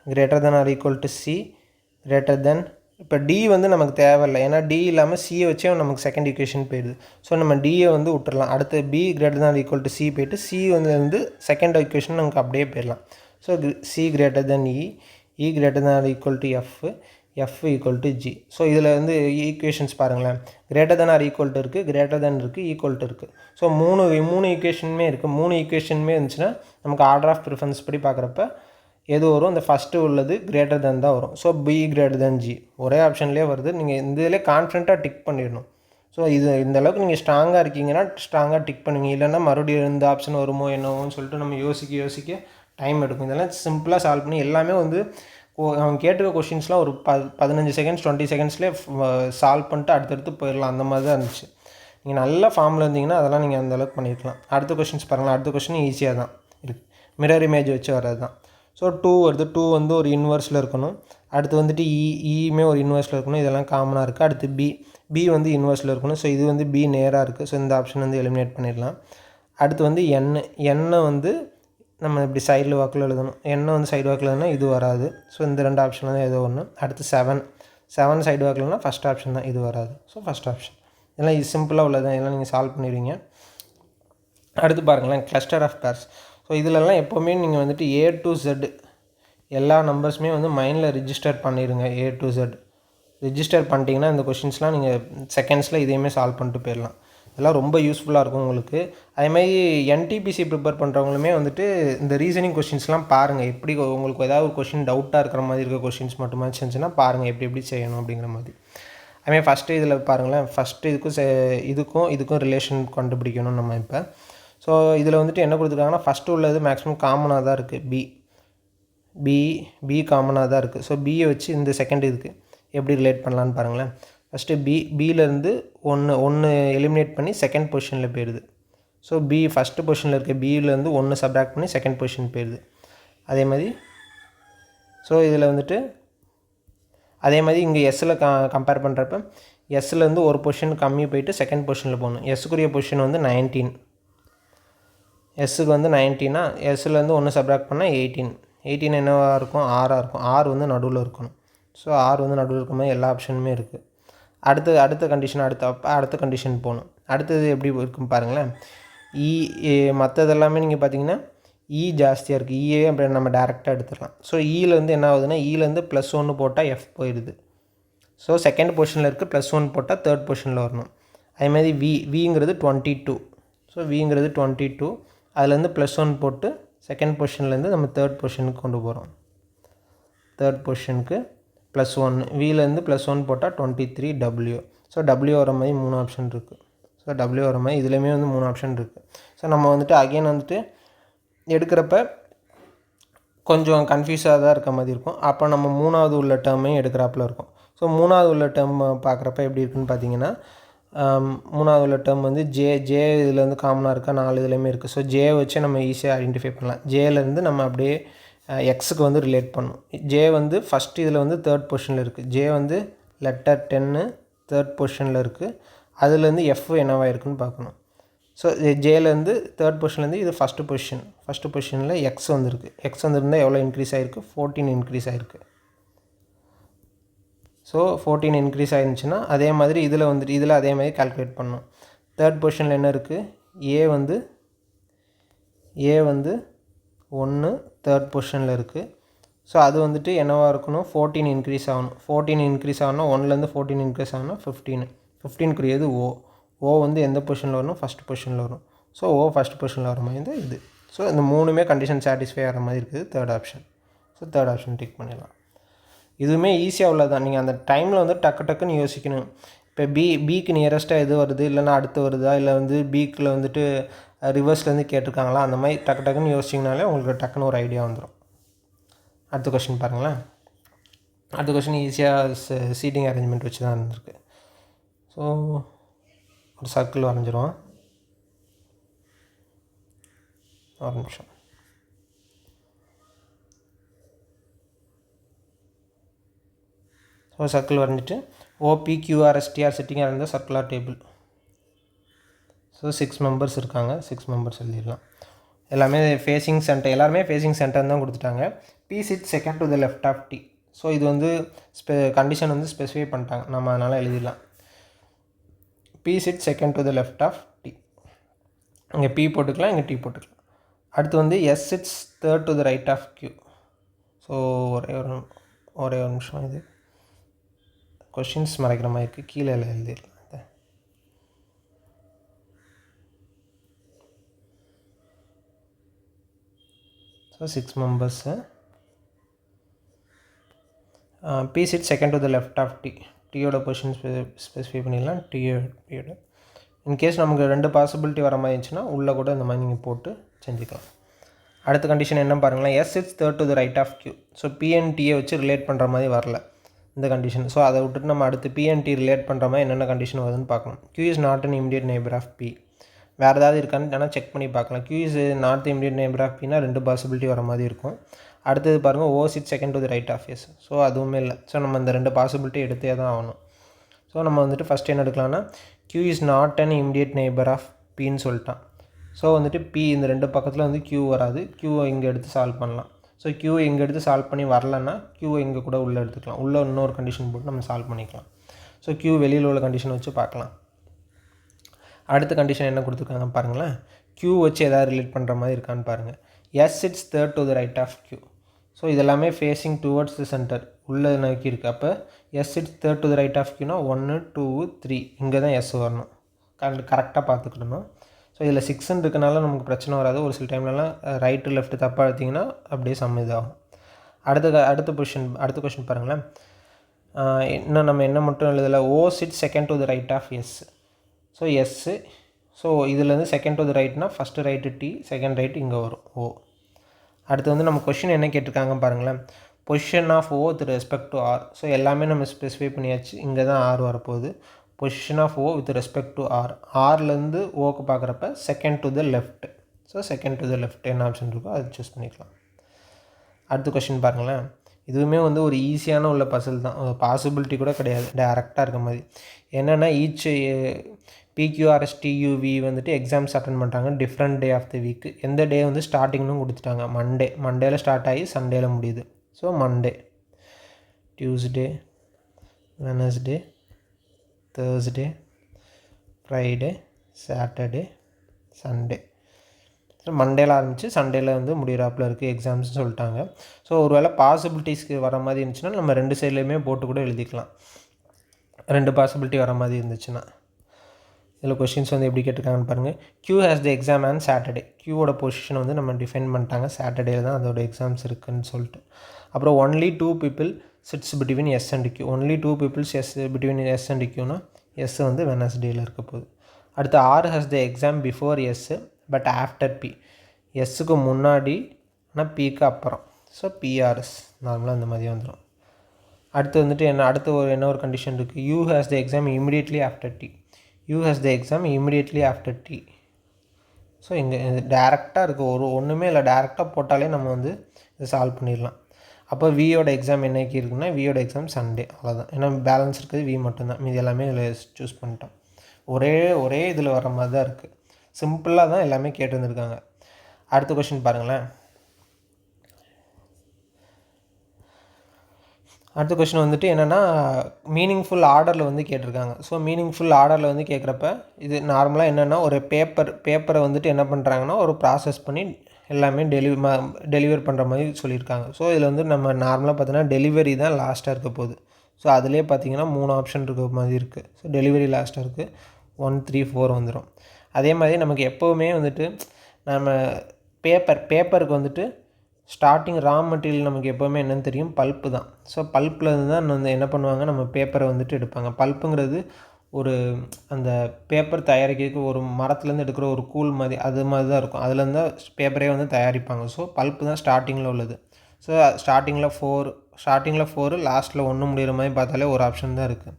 greater than or equal to C greater than, இப்போ டி வந்து நமக்கு தேவையில்லை, ஏன்னா டி இல்லாமல் சியை வச்சே நமக்கு செகண்ட் ஈக்குவேஷன் போயிடுது. ஸோ நம்ம டியை வந்து விட்டுறலாம். அடுத்து B greater than equal to C போய்ட்டு சி வந்து செகண்ட் ஈக்குவேஷன் நமக்கு அப்படியே போயிடலாம். So C greater than E greater than equal to F equal to G. So இதில் வந்து ஈக்குவேஷன்ஸ் பாருங்களேன், greater than or equal to இருக்குது, கிரேட்டர் தென் இருக்குது, ஈக்குவல் டு இருக்குது. ஸோ மூணு ஈக்குவேஷனுமே இருக்குது. 3 ஈக்குவேஷனுமே இருந்துச்சுன்னா நமக்கு ஆர்டர் ஆஃப் ப்ரிஃபரன்ஸ் படி பார்க்குறப்ப எது வரும், இந்த ஃபஸ்ட்டு உள்ளது கிரேட்டர் தென் தான் வரும். So B greater than G ஒரே ஆப்ஷன்லேயே வருது. நீங்கள் இந்த இதிலே கான்ஃபிடண்ட்டாக டிக் பண்ணிடணும். ஸோ இந்த அளவுக்கு நீங்கள் ஸ்ட்ராங்காக இருக்கீங்கன்னா ஸ்ட்ராங்காக டிக் பண்ணுவீங்க. இல்லைன்னா மறுபடியும் இந்த ஆப்ஷன் வருமோ என்னவோன்னு சொல்லிட்டு நம்ம யோசிக்க டைம் எடுக்கும். இதெல்லாம் சிம்பிளாக சால்வ் பண்ணி எல்லாமே வந்து அவங்க கேட்டுக்க கொஷின்ஸ்லாம் ஒரு 15 செகண்ட்ஸ் 20 செகண்ட்ஸ்லேயே சால்வ் பண்ணிட்டு அடுத்தடுத்து போயிடலாம். அந்த மாதிரி தான் இருந்துச்சு. நீங்கள் நல்ல ஃபார்மில் இருந்தீங்கன்னா அதெல்லாம் நீங்கள் அந்தளவுக்கு பண்ணியிருக்கலாம். அடுத்த கொஷின்ஸ் பாருங்களேன். அடுத்த கொஷின் ஈஸியாக தான் இருக்குது, மிரர் இமேஜ் வச்சு வர்றது தான். ஸோ 2 வருது, 2 வந்து ஒரு இன்வர்ஸில் இருக்கணும். அடுத்து வந்துட்டு ஈமே ஒரு இன்வர்ஸில் இருக்கணும். இதெல்லாம் காமனாக இருக்குது. அடுத்து பி வந்து இன்வர்ஸில் இருக்கணும். ஸோ இது வந்து பி நேராக இருக்குது. ஸோ இந்த ஆப்ஷன் வந்து எலிமினேட் பண்ணிடலாம். அடுத்து வந்து எண்ணை வந்து நம்ம இப்படி சைடில் வாக்கில் எழுதணும். என்ன வந்து சைடு வாக்கில் எழுதுனா இது வராது. ஸோ இந்த 2 ஆப்ஷனில் தான் ஏதோ ஒன்று. அடுத்து 7 சைடு வாக்கில்னா ஃபஸ்ட் ஆப்ஷன் தான், இது வராது. So first option. இதெல்லாம் இது சிம்பிளாக உள்ளது தான், இதெல்லாம் நீங்கள் சால்வ் பண்ணிடுவீங்க. அடுத்து பாருங்களேன், கிளஸ்டர் ஆஃப் பேர்ஸ். ஸோ இதிலெல்லாம் எப்போவுமே நீங்கள் வந்துட்டு A to Z எல்லா நம்பர்ஸுமே வந்து மைண்டில் ரிஜிஸ்டர் பண்ணிடுங்க. A to Z ரிஜிஸ்டர் பண்ணிட்டீங்கன்னா இந்த கொஷின்ஸ்லாம் நீங்கள் செகண்ட்ஸில் இதையுமே சால்வ் பண்ணிட்டு போயிடலாம். இதெல்லாம் ரொம்ப யூஸ்ஃபுல்லாக இருக்கும் உங்களுக்கு. அதேமாதிரி என்டிபிசி ப்ரிப்பேர் பண்ணுறவங்களுமே வந்துட்டு இந்த ரீசனிங் கொஷின்ஸ்லாம் பாருங்கள். எப்படி உங்களுக்கு ஏதாவது ஒரு கொஷின் டவுட்டாக இருக்கிற மாதிரி இருக்க கொஷின்ஸ் மட்டுமா இருந்துச்சுன்னா பாருங்கள் எப்படி செய்யணும் அப்படிங்கிற மாதிரி. அதுமாதிரி ஃபஸ்ட்டு இதில் பாருங்களேன், ஃபஸ்ட்டு இதுக்கும் ரிலேஷன் கண்டுபிடிக்கணும் நம்ம இப்போ. ஸோ இதில் வந்துட்டு என்ன கொடுத்துருக்காங்கன்னா, ஃபஸ்ட்டு உள்ளது மேக்ஸிமம் காமனாக தான் இருக்குது. பி காமனாக தான் இருக்குது. ஸோ பியை வச்சு இந்த செகண்ட் இதுக்கு எப்படி ரிலேட் பண்ணலான்னு பாருங்களேன். ஃபஸ்ட்டு பியிலேருந்து ஒன்று எலிமினேட் பண்ணி செகண்ட் பொசிஷனில் போயிடுது. ஸோ ஃபஸ்ட்டு பொசிஷனில் இருக்க பியிலேருந்து 1 சப்ராக்ட் பண்ணி செகண்ட் பொசிஷன் போயிடுது. அதே மாதிரி ஸோ இதில் வந்துட்டு அதே மாதிரி இங்கே எஸ்ஸில் கம்பேர் பண்ணுறப்ப எஸ்லேருந்து ஒரு பொசிஷன் கம்மி போயிட்டு செகண்ட் பொசிஷனில் போகணும். எஸ்ஸுக்குரிய பொசிஷன் வந்து 19. எஸ்ஸுக்கு வந்து 19னா எஸ்லேருந்து 1 சப்ராக்ட் பண்ணால் 18 என்னவாக இருக்கும், 6ஆக இருக்கும். 6 வந்து நடுவில் இருக்கணும். ஸோ 6 வந்து நடுவில் இருக்கிற மாதிரி எல்லா ஆப்ஷனுமே இருக்குது. அடுத்த கண்டிஷன் அடுத்த கண்டிஷன் போகணும். அடுத்தது எப்படி இருக்கும் பாருங்களேன். மற்றதெல்லாமே நீங்கள் பார்த்தீங்கன்னா ஜாஸ்தியாக இருக்குது. அப்படி நம்ம டேரெக்டாக எடுத்துடலாம். ஸோ ஈலேருந்து என்ன ஆகுதுன்னா, ஈலேருந்து +1 போட்டால் எஃப் போயிடுது. ஸோ செகண்ட் பொசிஷனில் இருக்குது, +1 போட்டால் தேர்ட் பொசிஷனில் வரணும். அதேமாதிரி விங்கிறது 22. ஸோ விங்கிறது 22, அதுலேருந்து +1 போட்டு செகண்ட் பொசிஷன்லேருந்து நம்ம தேர்ட் பொசிஷனுக்கு கொண்டு போகிறோம். தேர்ட் பொசிஷனுக்கு +1, விலேருந்து +1 போட்டால் 23 W. ஸோ W வர மாதிரி 3 ஆப்ஷன் இருக்குது. ஸோ W வர மாதிரி இதுலேயுமே வந்து 3 ஆப்ஷன் இருக்குது. ஸோ நம்ம வந்துட்டு அகைன் வந்துட்டு எடுக்கிறப்ப கொஞ்சம் கன்ஃபியூஸாக தான் இருக்க மாதிரி இருக்கும். அப்போ நம்ம 3வது உள்ள டேர்மையும் எடுக்கிறாப்பில் இருக்கும். ஸோ 3வது உள்ள டேர்ம் பார்க்குறப்ப எப்படி இருக்குன்னு பார்த்தீங்கன்னா, 3வது உள்ள டேர்ம் வந்து ஜே இதில் வந்து காமனாக இருக்கா, 4 இதுலேயுமே இருக்குது. ஸோ ஜே வச்சு நம்ம ஈஸியாக ஐடென்டிஃபை பண்ணலாம். ஜேலேருந்து நம்ம அப்படியே எக்ஸுக்கு வந்து ரிலேட் பண்ணும். ஜே வந்து ஃபஸ்ட்டு இதில் வந்து தேர்ட் பொசிஷனில் இருக்குது. ஜே வந்து லெட்டர் 10 தேர்ட் பொசிஷனில் இருக்குது. அதுலேருந்து எஃப் என்னவாக இருக்குன்னு பார்க்கணும். ஸோ ஜேலேருந்து தேர்ட் பொசிஷன்லேருந்து இது ஃபஸ்ட்டு பொசிஷனில் எக்ஸ் வந்துருக்கு. எக்ஸ் வந்துருந்தால் எவ்வளோ இன்க்ரீஸ் ஆகிருக்கு, 14 இன்க்ரீஸ் ஆகிருக்கு. ஸோ 14 இன்க்ரீஸ் ஆகிருந்துச்சுன்னா அதே மாதிரி இதில் அதே மாதிரி கால்குலேட் பண்ணணும். தேர்ட் பொசிஷனில் என்ன இருக்குது, ஏ வந்து 1 தேர்ட் பொசிஷனில் இருக்குது. ஸோ அது வந்துட்டு என்னவாக இருக்கணும், 14 இன்க்ரீஸ் ஆகணும். 14 இன்க்ரீஸ் ஆகணும், 1லேருந்து 14 இன்க்ரீஸ் ஆகணும் 15க்குரியது ஓ வந்து எந்த பொசிஷனில் வரணும், ஃபஸ்ட் பொசிஷனில் வரும். ஸோ ஃபஸ்ட் பொசிஷனில் வர மாதிரி தான் இது. ஸோ இந்த 3மே கண்டிஷன் சாட்டிஸ்ஃபை ஆகிற மாதிரி இருக்குது third option. So third option tick பண்ணிடலாம். இதுவுமே ஈஸியாக உள்ளது தான். நீங்கள் அந்த டைமில் வந்து டக்குன்னு யோசிக்கணும். இப்போ பிக்கு நியரஸ்ட்டாக எது வருது, இல்லைனா அடுத்து வருதா, இல்லை வந்து பிக்கில் வந்துட்டு ரிவர்ஸ்லேருந்து கேட்டிருக்காங்களா, அந்த மாதிரி டக்குன்னு யோசிச்சிங்கனாலே உங்களுக்கு டக்குன்னு ஒரு ஐடியா வந்துடும். அடுத்த கொஷின் பாருங்களேன். அடுத்த கொஷின் ஈஸியாக சீட்டிங் அரேஞ்ச்மெண்ட் வச்சு தான் இருந்திருக்கு. ஸோ ஒரு சர்க்கிள் வரைஞ்சிரும். ஒரு நிமிஷம். ஸோ சர்க்கிள் வரைஞ்சிட்டு OPQRSTR sitting arrange the circular table. So 6 members இருக்காங்க. 6 மெம்பர்ஸ் எழுதிடலாம். எல்லாருமே ஃபேஸிங் சென்டர் தான் கொடுத்துட்டாங்க. P sits second to the left of T. So இது வந்து கண்டிஷன் வந்து ஸ்பெசிஃபை பண்ணிட்டாங்க, நம்ம அதனால் எழுதிடலாம். P sits second to the left of T. இங்கே P போட்டுக்கலாம், இங்கே T போட்டுக்கலாம். அடுத்து வந்து S sits third to the right of Q. So ஒரே ஒரு நிமிஷம், இது கொஷின்ஸ் மறைக்கிற மாதிரி இருக்குது, கீழே எழுதிடலாம். So 6 members. P sits second to the left of T. Tயோட பொசிஷன் ஸ்பெசிஃபை பண்ணிடலாம். Tயோட இன்கேஸ் நமக்கு 2 பாசிபிலிட்டி வர மாதிரி இருந்துச்சுன்னா உள்ளே கூட இந்த மாதிரி நீங்கள் போட்டு செஞ்சுக்கலாம். அடுத்த கண்டிஷன் என்ன பாருங்களேன், S sits third to the right of Q. So PNTயை வச்சு ரிலேட் பண்ணுற மாதிரி வரல இந்த கண்டிஷன். ஸோ அதை விட்டுட்டு நம்ம அடுத்து PNT ரிலேட் பண்ணுற மாதிரி என்னென்ன கண்டிஷன் வருதுன்னு பார்க்கணும். Q is not an immediate neighbor of P. வேறு ஏதாவது இருக்கான்னு ஆனால் செக் பண்ணி பார்க்கலாம். Q is not the immediate neighbor of P னா 2 பாசிபிலிட்டி வர மாதிரி இருக்கும். அடுத்தது பாருங்கள், O sits second to the right of S. So அதுவுமே இல்லை. ஸோ நம்ம இந்த 2 பாசிபிலிட்டி எடுத்தே தான் ஆகணும். ஸோ நம்ம வந்துட்டு ஃபஸ்ட் என்ன எடுக்கலாம்னா, Q is not an immediate neighbor of Pன்னு சொல்லிட்டான். ஸோ வந்துட்டு பி இந்த ரெண்டு பக்கத்தில் வந்து க்யூ வராது, க்யூவை இங்கே எடுத்து சால்வ் பண்ணலாம். ஸோ க்யூவை இங்கே எடுத்து சால்வ் பண்ணி வரலன்னா க்யூவை இங்கே கூட உள்ளே எடுத்துக்கலாம், உள்ளே இன்னொரு கண்டிஷன் போட்டு நம்ம சால்வ் பண்ணிக்கலாம். ஸோ க்யூ வெளியில் உள்ள கண்டிஷன் வச்சு பார்க்கலாம். அடுத்த கண்டிஷன் என்ன கொடுத்துருக்காங்க பாருங்களேன். க்யூ வச்சு எதாவது ரிலேட் பண்ணுற மாதிரி இருக்கான்னு பாருங்கள். S it's third to the right of Q. So இதெல்லாமே ஃபேஸிங் டுவர்ட்ஸ் த சென்டர் உள்ளே நோக்கி இருக்குது. அப்போ S it's third to the right of க்யூனா 1 2 3 இங்கே தான் எஸ் வரணும். கரெக்டாக பார்த்துக்கிடணும். ஸோ இதில் 6ன்னு இருக்கனால நமக்கு பிரச்சனை வராது. ஒரு சில டைம்லலாம் ரைட்டு லெஃப்ட்டு தப்பாக எடுத்திங்கன்னா அப்படியே இதாகும். அடுத்த கொஷின் பாருங்களேன். இன்னும் நம்ம என்ன மட்டும் எழுதலை. O sit second to the right of S. So S, so இதுலேருந்து செகண்ட் டு த ரைட்னா first right T, second right இங்கே வரும் ஓ. அடுத்து வந்து நம்ம கொஷின் என்ன கேட்டிருக்காங்க பாருங்களேன். Position of O with respect to R. So எல்லாமே நம்ம ஸ்பெசிஃபை பண்ணியாச்சு. இங்கே தான் ஆர் வரப்போகுது. Position of O with respect to R. ஆர்லேருந்து ஓக்கு பார்க்குறப்ப second to the left. So second to the left என்ன ஆப்ஷன் இருக்கோ அது சூஸ் பண்ணிக்கலாம். அடுத்த கொஷின் பாருங்களேன். இதுவுமே வந்து ஒரு ஈஸியான உள்ள பசில் தான், பாசிபிலிட்டி கூட கிடையாது, டேரெக்டாக இருக்க மாதிரி. என்னென்னா ஈச் பிக்யூஆர்எஸ் டியூவி வந்துட்டு எக்ஸாம்ஸ் அட்டன் பண்ணுறாங்க different day of the week. எந்த டே வந்து ஸ்டார்டிங்னு கொடுத்துட்டாங்க. மண்டேல ஸ்டார்ட் ஆகி சண்டேயில் முடியுது. So Monday, Tuesday, Wednesday, Thursday, Friday, Saturday, Sunday. So மண்டேல ஆரம்பித்து சண்டேல வந்து முடிகிறாப்பில் இருக்குது எக்ஸாம்ஸ்னு சொல்லிட்டாங்க. ஸோ ஒரு வேளை பாசிபிலிட்டிஸ்க்கு வர மாதிரி இருந்துச்சுன்னா நம்ம ரெண்டு சைட்லேயுமே போட்டு கூட எழுதிக்கலாம். ரெண்டு பாசிபிலிட்டி வர மாதிரி இருந்துச்சுன்னா. இதில் கொஷின்ஸ் வந்து எப்படி கேட்டிருக்காங்கன்னு பாருங்கள். Q has the exam and Saturday. க்யூவோட பொசிஷனை வந்து நம்ம டிஃபைன் பண்ணிட்டாங்க. சாட்டர்டேல தான் அதோட எக்ஸாம்ஸ் இருக்குதுன்னு சொல்லிட்டு. அப்புறம் only 2 people sits between S and Q. Only 2 people between S and கியூனா எஸ் வந்து வெனஸ்டேயில் இருக்க போகுது. அடுத்து R has the exam before S but after P. எஸ்ஸுக்கு முன்னாடி ஆனால் பிக்கு அப்புறம். ஸோ பிஆர்எஸ் நார்மலாக இந்த மாதிரி வந்துடும். அடுத்து வந்துட்டு என்ன ஒரு கண்டிஷன் இருக்குது. You has the exam immediately after D. You has the exam immediately after D. So இங்கே டேரெக்டாக இருக்குது, ஒன்றுமே இல்லை, டேரெக்டாக போட்டாலே நம்ம வந்து இதை சால்வ் பண்ணிடலாம். அப்போ வியோட எக்ஸாம் என்னைக்கு இருக்குன்னா வியோட எக்ஸாம் சண்டே, அவ்வளோதான். ஏன்னா பேலன்ஸ் இருக்குது வி மட்டும்தான், மீது எல்லாமே இதில் சூஸ் பண்ணிட்டோம். ஒரே இதில் வர மாதிரி தான் இருக்குது. சிம்பிளாக தான் எல்லாமே கேட்டுருந்துருக்காங்க. அடுத்த கொஷின் பாருங்களேன். அடுத்த கொஷின் வந்துட்டு என்னென்னா மீனிங்ஃபுல் ஆர்டரில் வந்து கேட்டிருக்காங்க. ஸோ மீனிங்ஃபுல் ஆர்டரில் வந்து கேட்குறப்ப இது நார்மலாக என்னென்னா ஒரு பேப்பரை வந்துட்டு என்ன பண்ணுறாங்கன்னா ஒரு ப்ராசஸ் பண்ணி எல்லாமே டெலிவர் பண்ணுற மாதிரி சொல்லியிருக்காங்க. ஸோ இதில் வந்து நம்ம நார்மலாக பார்த்தீங்கன்னா டெலிவரி தான் லாஸ்ட்டாக இருக்க போகுது. ஸோ அதிலே பார்த்தீங்கன்னா 3 ஆப்ஷன் இருக்க மாதிரி இருக்குது. ஸோ டெலிவரி லாஸ்ட்டாக இருக்குது, 1 3 4 வந்துடும். அதே மாதிரி நமக்கு எப்போவுமே வந்துட்டு நம்ம பேப்பருக்கு வந்துட்டு ஸ்டார்டிங் ரா மெட்டீரியல் நமக்கு எப்போவுமே என்னென்னு தெரியும், பல்ப்பு தான். ஸோ பல்ப்பில் இருந்து தான் வந்து என்ன பண்ணுவாங்க, நம்ம பேப்பரை வந்துட்டு எடுப்பாங்க. பல்ப்புங்கிறது ஒரு அந்த பேப்பர் தயாரிக்கிறதுக்கு ஒரு மரத்துலேருந்து எடுக்கிற ஒரு கூழ் மாதிரி, அது மாதிரி தான் இருக்கும். அதுலேருந்து தான் பேப்பரே வந்து தயாரிப்பாங்க. ஸோ பல்ப்பு தான் ஸ்டார்டிங்கில் உள்ளது. ஸோ ஸ்டார்டிங்கில் 4 லாஸ்ட்டில் 1 முடிகிற மாதிரி பார்த்தாலே ஒரு ஆப்ஷன் தான் இருக்குது.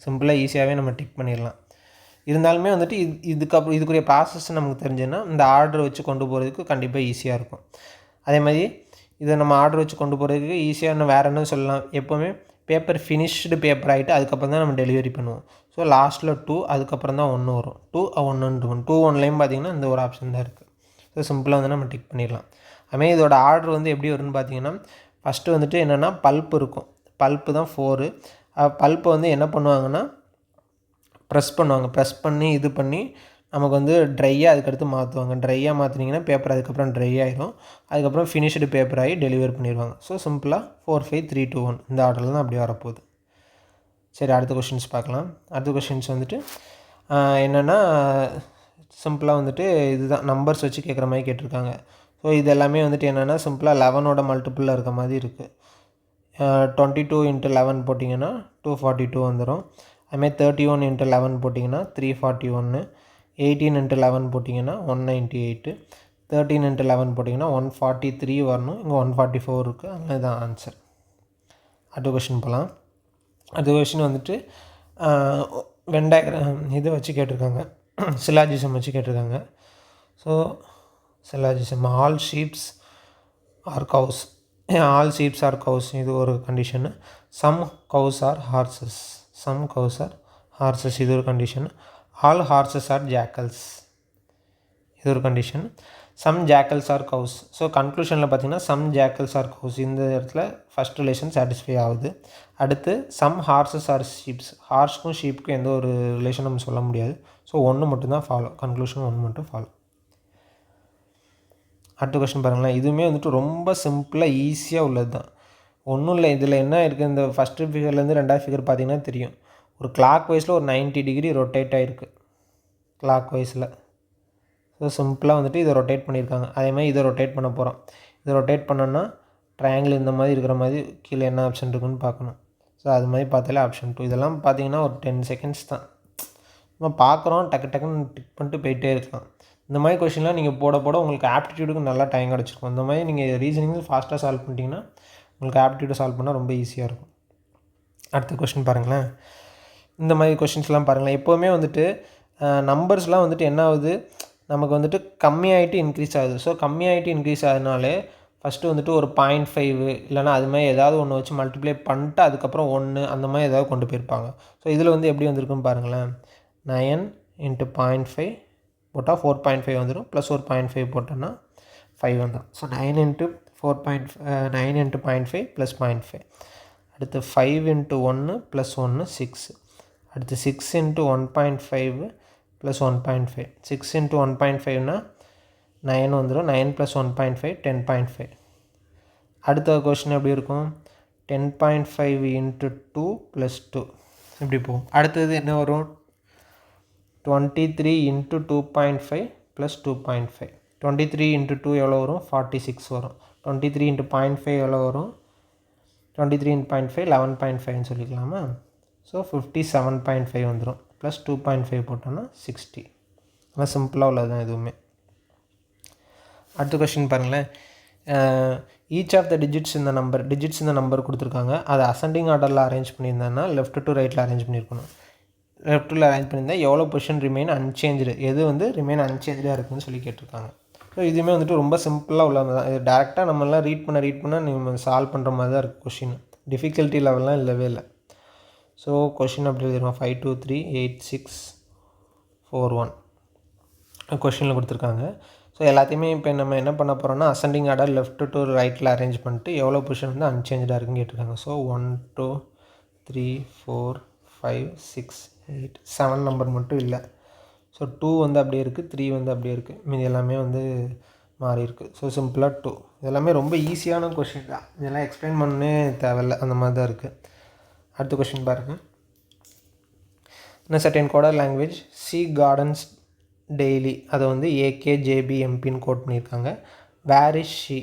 சிம்பிளாக ஈஸியாகவே நம்ம டிக் பண்ணிடலாம். இருந்தாலுமே வந்துட்டு இதுக்குரிய ப்ராசஸ் நமக்கு தெரிஞ்சுன்னா இந்த ஆர்டர் வச்சு கொண்டு போகிறதுக்கு கண்டிப்பாக ஈஸியாக இருக்கும். அதே மாதிரி இதை நம்ம ஆர்டர் வச்சு கொண்டு போகிறதுக்கு ஈஸியாக இன்னும் வேறு என்ன சொல்லலாம், எப்போவுமே பேப்பர் ஃபினிஷ்டு பேப்பர் ஆகிட்டு அதுக்கப்புறம் தான் நம்ம டெலிவரி பண்ணுவோம். ஸோ லாஸ்ட்டில் 2, அதுக்கப்புறம் தான் 1 வரும். 2 1 2 1லையும் பார்த்திங்கன்னா இந்த ஒரு ஆப்ஷன் தான் இருக்குது. ஸோ சிம்பிளாக வந்து நம்ம டிக் பண்ணிடலாம். அதுமாதிரி இதோட ஆர்டர் வந்து எப்படி வரும்னு பார்த்திங்கன்னா ஃபஸ்ட்டு வந்துட்டு என்னென்னா பல்ப்பு இருக்கும். பல்ப்பு தான் 4. பல்ப்பை வந்து என்ன பண்ணுவாங்கன்னா ப்ரெஸ் பண்ணுவாங்க. ப்ரெஸ் பண்ணி இது பண்ணி நமக்கு வந்து ட்ரையாக அதுக்கடுத்து மாற்றுவாங்க. ட்ரையாக மாற்றினீங்கன்னா பேப்பர் அதுக்கப்புறம் ட்ரை ஆகிடும். அதுக்கப்புறம் ஃபினிஷ்டு பேப்பர் ஆகி டெலிவர் பண்ணிடுவாங்க. ஸோ சிம்பிளாக 4 5 3 2 1 இந்த ஆர்டரில் தான் அப்படி வரப்போகுது. சரி, அடுத்த கொஷின்ஸ் பார்க்கலாம். அடுத்த கொஷின்ஸ் வந்துட்டு என்னென்னா சிம்பிளாக வந்துட்டு இதுதான் நம்பர்ஸ் வச்சு கேட்குற மாதிரி கேட்டிருக்காங்க. ஸோ இது எல்லாமே வந்துட்டு என்னென்னா சிம்பிளாக 11ஓட மல்டிப்புளில் இருக்க மாதிரி இருக்குது. 22 × 11 போட்டிங்கன்னா 242 வந்துடும். அதுமாதிரி 31 × 11 போட்டிங்கன்னா 341, 18 × 11 போட்டிங்கன்னா 198, 13 × 11 போட்டிங்கன்னா 143 வரணும். இங்கே 144 இருக்குது. அங்கே தான் ஆன்சர். அடுத்த கொஷின் போகலாம். அடுத்த கொஷின் வந்துட்டு இதை வச்சு கேட்டிருக்காங்க, சிலாஜிசம் வச்சு கேட்டிருக்காங்க. So syllogism all sheeps are cows. All sheeps are cows இது ஒரு condition. Some cows are horses. Some cows are horses இது ஒரு condition. All horses are jackals இது ஒரு condition. Some jackals are cows. So கன்க்ளூஷனில் பார்த்தீங்கன்னா சம் ஜாக்கல்ஸ் ஆர் கவுஸ் இந்த இடத்துல ஃபஸ்ட் ரிலேஷன் சாட்டிஸ்ஃபை ஆகுது. அடுத்து சம் ஹார்ஸஸ் ஆர் ஷீப்ஸ். ஹார்ஸ்க்கும் ஷீப்புக்கும் எந்த ஒரு ரிலேஷன் நம்ம சொல்ல முடியாது. ஸோ ஒன்று மட்டும்தான் ஃபாலோ, கன்க்ளூஷன் ஒன்று மட்டும் ஃபாலோ. அடுத்த கொஸ்டின் பாருங்களேன். இதுவுமே வந்துட்டு ரொம்ப சிம்பிளாக ஈஸியாக உள்ளது தான். ஒன்றும் இல்லை, இதில் என்ன இருக்குது, இந்த ஃபஸ்ட்டு ஃபிகர்லேருந்து ரெண்டாவது ஃபிகர் பார்த்தீங்கன்னா தெரியும். ஒரு கிளாக் வைஸில் ஒரு 90 டிகிரி ரொட்டேட் ஆகிருக்கு கிளாக் வைஸில். ஸோ சிம்பிளாக வந்துட்டு இதை ரொட்டேட் பண்ணியிருக்காங்க. அதேமாதிரி இதை ரொட்டேட் பண்ண போகிறோம். இதை ரொட்டேட் பண்ணோன்னா ட்ரையாங்கிள் இந்த மாதிரி இருக்கிற மாதிரி கீழே என்ன ஆப்ஷன் இருக்குன்னு பார்க்கணும். ஸோ அது மாதிரி பார்த்தாலே ஆப்ஷன் 2. இதெல்லாம் பார்த்தீங்கன்னா ஒரு 10 செகண்ட்ஸ் தான். நம்ம பார்க்குறோம், டக்குன்னு டிக் பண்ணிட்டு போயிட்டே இருக்கலாம். இந்த மாதிரி கொஷின்லாம் நீங்கள் போட போட உங்களுக்கு ஆப்டிடியூடுக்கு நல்லா டைம் கிடச்சிருக்கும். இந்த மாதிரி நீங்கள் ரீசனிங் ஃபாஸ்ட்டாக சால்வ் பண்ணிட்டீங்கன்னா உங்களுக்கு ஆப்டிடியூட் சால்வ் பண்ணால் ரொம்ப ஈஸியாக இருக்கும். அடுத்த கொஷின் பாருங்களேன். இந்த மாதிரி கொஷின்ஸ்லாம் பாருங்களேன். எப்போவுமே வந்துட்டு நம்பர்ஸ்லாம் வந்துட்டு என்ன ஆகுது, நமக்கு வந்துட்டு கம்மியாகிட்டு இன்க்ரீஸ் ஆகுது. ஸோ கம்மியாகிட்டு இன்க்ரீஸ் ஆகுதுனாலே ஃபஸ்ட்டு வந்துட்டு ஒரு 0.5 இல்லைனா அது மாதிரி ஏதாவது ஒன்று வச்சு மல்டிப்ளை பண்ணிட்டு அதுக்கப்புறம் 1 அந்த மாதிரி ஏதாவது கொண்டு போயிருப்பாங்க. ஸோ இதில் வந்து எப்படி வந்திருக்குன்னு பாருங்களேன். 9 × 0.5 போட்டால் 4.5 வந்துடும். ப்ளஸ் ஒரு 0.5 போட்டோன்னா 5 வந்துடும். So 9 × 0.5 plus 0.5. அடுத்து 5 × 1 ப்ளஸ் 1 6. அடுத்து 6 × 1.5 ப்ளஸ் 1.5. 6 × 1.5னா 9 வந்துடும். 9 + 1.5 10.5. அடுத்த கொஷின் எப்படி இருக்கும், 10.5 × 2 + 2 இப்படி போகும். அடுத்தது என்ன வரும், 23 × 2.5 + 2.5. 23 × 2 எவ்வளோ வரும், 46 வரும். 23 × 0.5 எவ்வளோ வரும், 23 × 0.5 11.5ன்னு சொல்லிக்கலாமா. ஸோ 57.5 வந்துடும். ப்ளஸ் 2.5 போட்டோன்னா 60. ஆனால் சிம்பிளாக உள்ளது தான் எதுவுமே. அடுத்த கொஸ்டின் பாருங்களேன். ஈச் ஆஃப் த டிஜிட்ஸ் இந்த நம்பர் கொடுத்துருக்காங்க. அதை அசெண்டிங் ஆர்டரில் அரேஞ்ச் பண்ணியிருந்தாங்கன்னா லெஃப்ட் டு ரைட்டில் அரேஞ்ச் பண்ணியிருக்கணும். லெஃப்ட்டில் அரேஞ்ச் பண்ணியிருந்தால் எவ்வளோ பொசிஷன் ரிமைன் அன்சேஞ்சு, எது வந்து ரிமைன் அன்சேஞ்சாக இருக்குதுன்னு சொல்லி கேட்டிருக்காங்க. ஸோ இதுவுமே வந்துட்டு ரொம்ப சிம்பிளாக உள்ளது தான். இது டேரெக்டாக நம்மளாம் ரீட் பண்ண நீங்கள் சால்வ் பண்ணுற மாதிரி தான் இருக்குது கொஷின். டிஃபிகல்ட்டி லெவல்லாம் இல்லவே இல்லை. ஸோ கொஷின் அப்படி எழுதிருவோம். 5 2 3 8 6 4 1 கொஷினில் கொடுத்துருக்காங்க. ஸோ எல்லாத்தையுமே இப்போ நம்ம என்ன பண்ண போகிறோம்னா அசெண்டிங் ஆர்டர் லெஃப்ட் டு ரைட்டில் அரேஞ்ச் பண்ணிட்டு எவ்வளோ பொசிஷன் வந்து அன்சேஞ்சாக இருக்குன்னு கேட்டிருக்காங்க. ஸோ 1 2 3 4 5 6 8 7 நம்பர் மட்டும் இல்லை. ஸோ 2 வந்து அப்படியே இருக்குது, 3 வந்து அப்படியே இருக்குது, மீது எல்லாமே வந்து மாறி இருக்குது. ஸோ சிம்பிளாக 2. இதெல்லாமே ரொம்ப ஈஸியான கொஷின் தான், இதெல்லாம் எக்ஸ்பிளைன் பண்ணே தேவையில்லை, அந்த மாதிரி தான் இருக்குது. அடுத்த கொஷின் பாருங்கள். இன்னும் certain coder language she gardens daily அதை வந்து AKJBMPன்னு கோட் பண்ணியிருக்காங்க. Where is she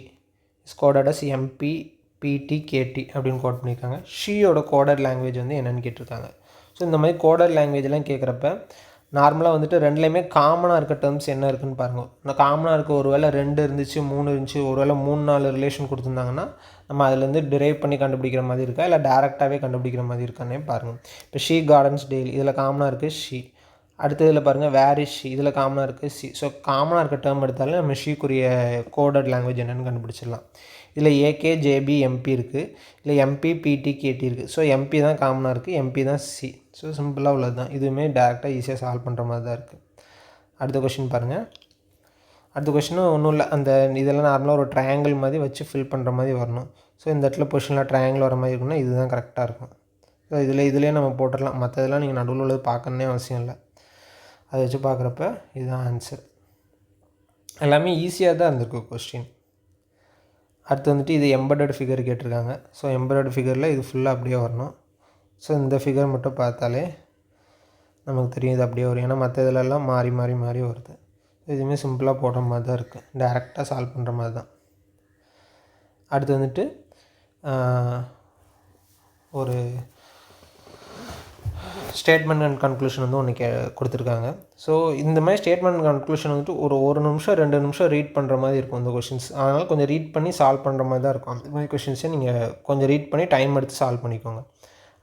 is coded as MPPTKT அப்படின்னு கோட் பண்ணியிருக்காங்க. ஷீயோட கோடர் லாங்குவேஜ் வந்து என்னென்னு கேட்டிருக்காங்க. ஸோ இந்த மாதிரி கோடர் லாங்குவேஜ்லாம் கேட்குறப்ப நார்மலாக வந்துட்டு ரெண்டுலேயுமே காமனாக இருக்க டேர்ம்ஸ் என்ன இருக்குதுன்னு பாருங்கள். நான் காமனாக இருக்க ஒரு வேளை 2 இருந்துச்சு, 3 இருந்துச்சு, ஒரு வேளை 3-4 ரிலேஷன் கொடுத்துருந்தாங்கன்னா நம்ம அதிலேருந்து டிரைவ் பண்ணி கண்டுபிடிக்கிற மாதிரி இருக்கா, இல்லை டேரெக்டாகவே கண்டுபிடிக்கிற மாதிரி இருக்கானே பாருங்கள். இப்போ ஷீ கார்டன்ஸ் டெய்லி இதில் காமனாக இருக்குது ஷீ. அடுத்ததில் பாருங்கள் வேர் இஸ் ஷீ, இதில் காமனாக இருக்குது சி. ஸோ காமனாக இருக்க டேர்ம் எடுத்தாலே நம்ம ஷீக்குரிய கோடட் லாங்குவேஜ் என்னென்னு கண்டுபிடிச்சிடலாம். இதில் AKJBMP இருக்குது, இல்லை MPPTKT இருக்குது. ஸோ MP தான் காமனாக இருக்குது, MP தான் சி. ஸோ சிம்பிளாக உள்ளது தான், இதுவுமே டேரெக்டாக ஈஸியாக சால்வ் பண்ணுற மாதிரி தான் இருக்குது. அடுத்த கொஷின் பாருங்கள். அடுத்த கொஷினும் ஒன்றும் இல்லை, அந்த இதெல்லாம் நார்மலாக ஒரு ட்ரையாங்கிள் மாதிரி வச்சு ஃபில் பண்ணுற மாதிரி வரணும். ஸோ இந்த இடத்துல பொசிஷனில் ட்ரையாங்கிள் வர மாதிரி இருக்குன்னா இதுதான் கரெக்டாக இருக்கும். ஸோ இதிலே நம்ம போட்டுடலாம். மற்றதெல்லாம் நீங்கள் நடுவில் உள்ளது பார்க்கணுன்னே அவசியம் இல்லை. அதை வச்சு பார்க்குறப்ப இதுதான் ஆன்சர். எல்லாமே ஈஸியாக தான் இருந்திருக்கு கொஸ்டின். அடுத்து வந்துட்டு இது எம்பெடட் ஃபிகர் கேட்டிருக்காங்க. ஸோ எம்பெடட் ஃபிகரில் இது ஃபுல்லாக அப்படியே வரணும். ஸோ இந்த ஃபிகர் மட்டும் பார்த்தாலே நமக்கு தெரியும் இது அப்படியே வரும். ஏன்னா மற்ற இதிலெல்லாம் மாறி மாறி மாறி வருது. இதுவுமே சிம்பிளாக போடுற மாதிரி தான் இருக்குது, டேரெக்டாக சால்வ் பண்ணுற மாதிரி தான். அடுத்து வந்துட்டு ஒரு ஸ்டேட்மெண்ட் அண்ட் கன்க்ளூஷன் வந்து ஒன்று கொடுத்துருக்காங்க. ஸோ இந்த மாதிரி ஸ்டேட்மெண்ட் அண்ட் கன்க்ளூஷன் வந்துட்டு ஒரு நிமிஷம் 2 நிமிஷம் ரீட் பண்ணுற மாதிரி இருக்கும் இந்த கொஷின்ஸ். அதனால் கொஞ்சம் ரீட் பண்ணி சால்வ் பண்ணுற மாதிரி தான் இருக்கும். அந்த மாதிரி கொஷின்ஸை நீங்கள் கொஞ்சம் ரீட் பண்ணி டைம் எடுத்து சால்வ் பண்ணிக்கோங்க.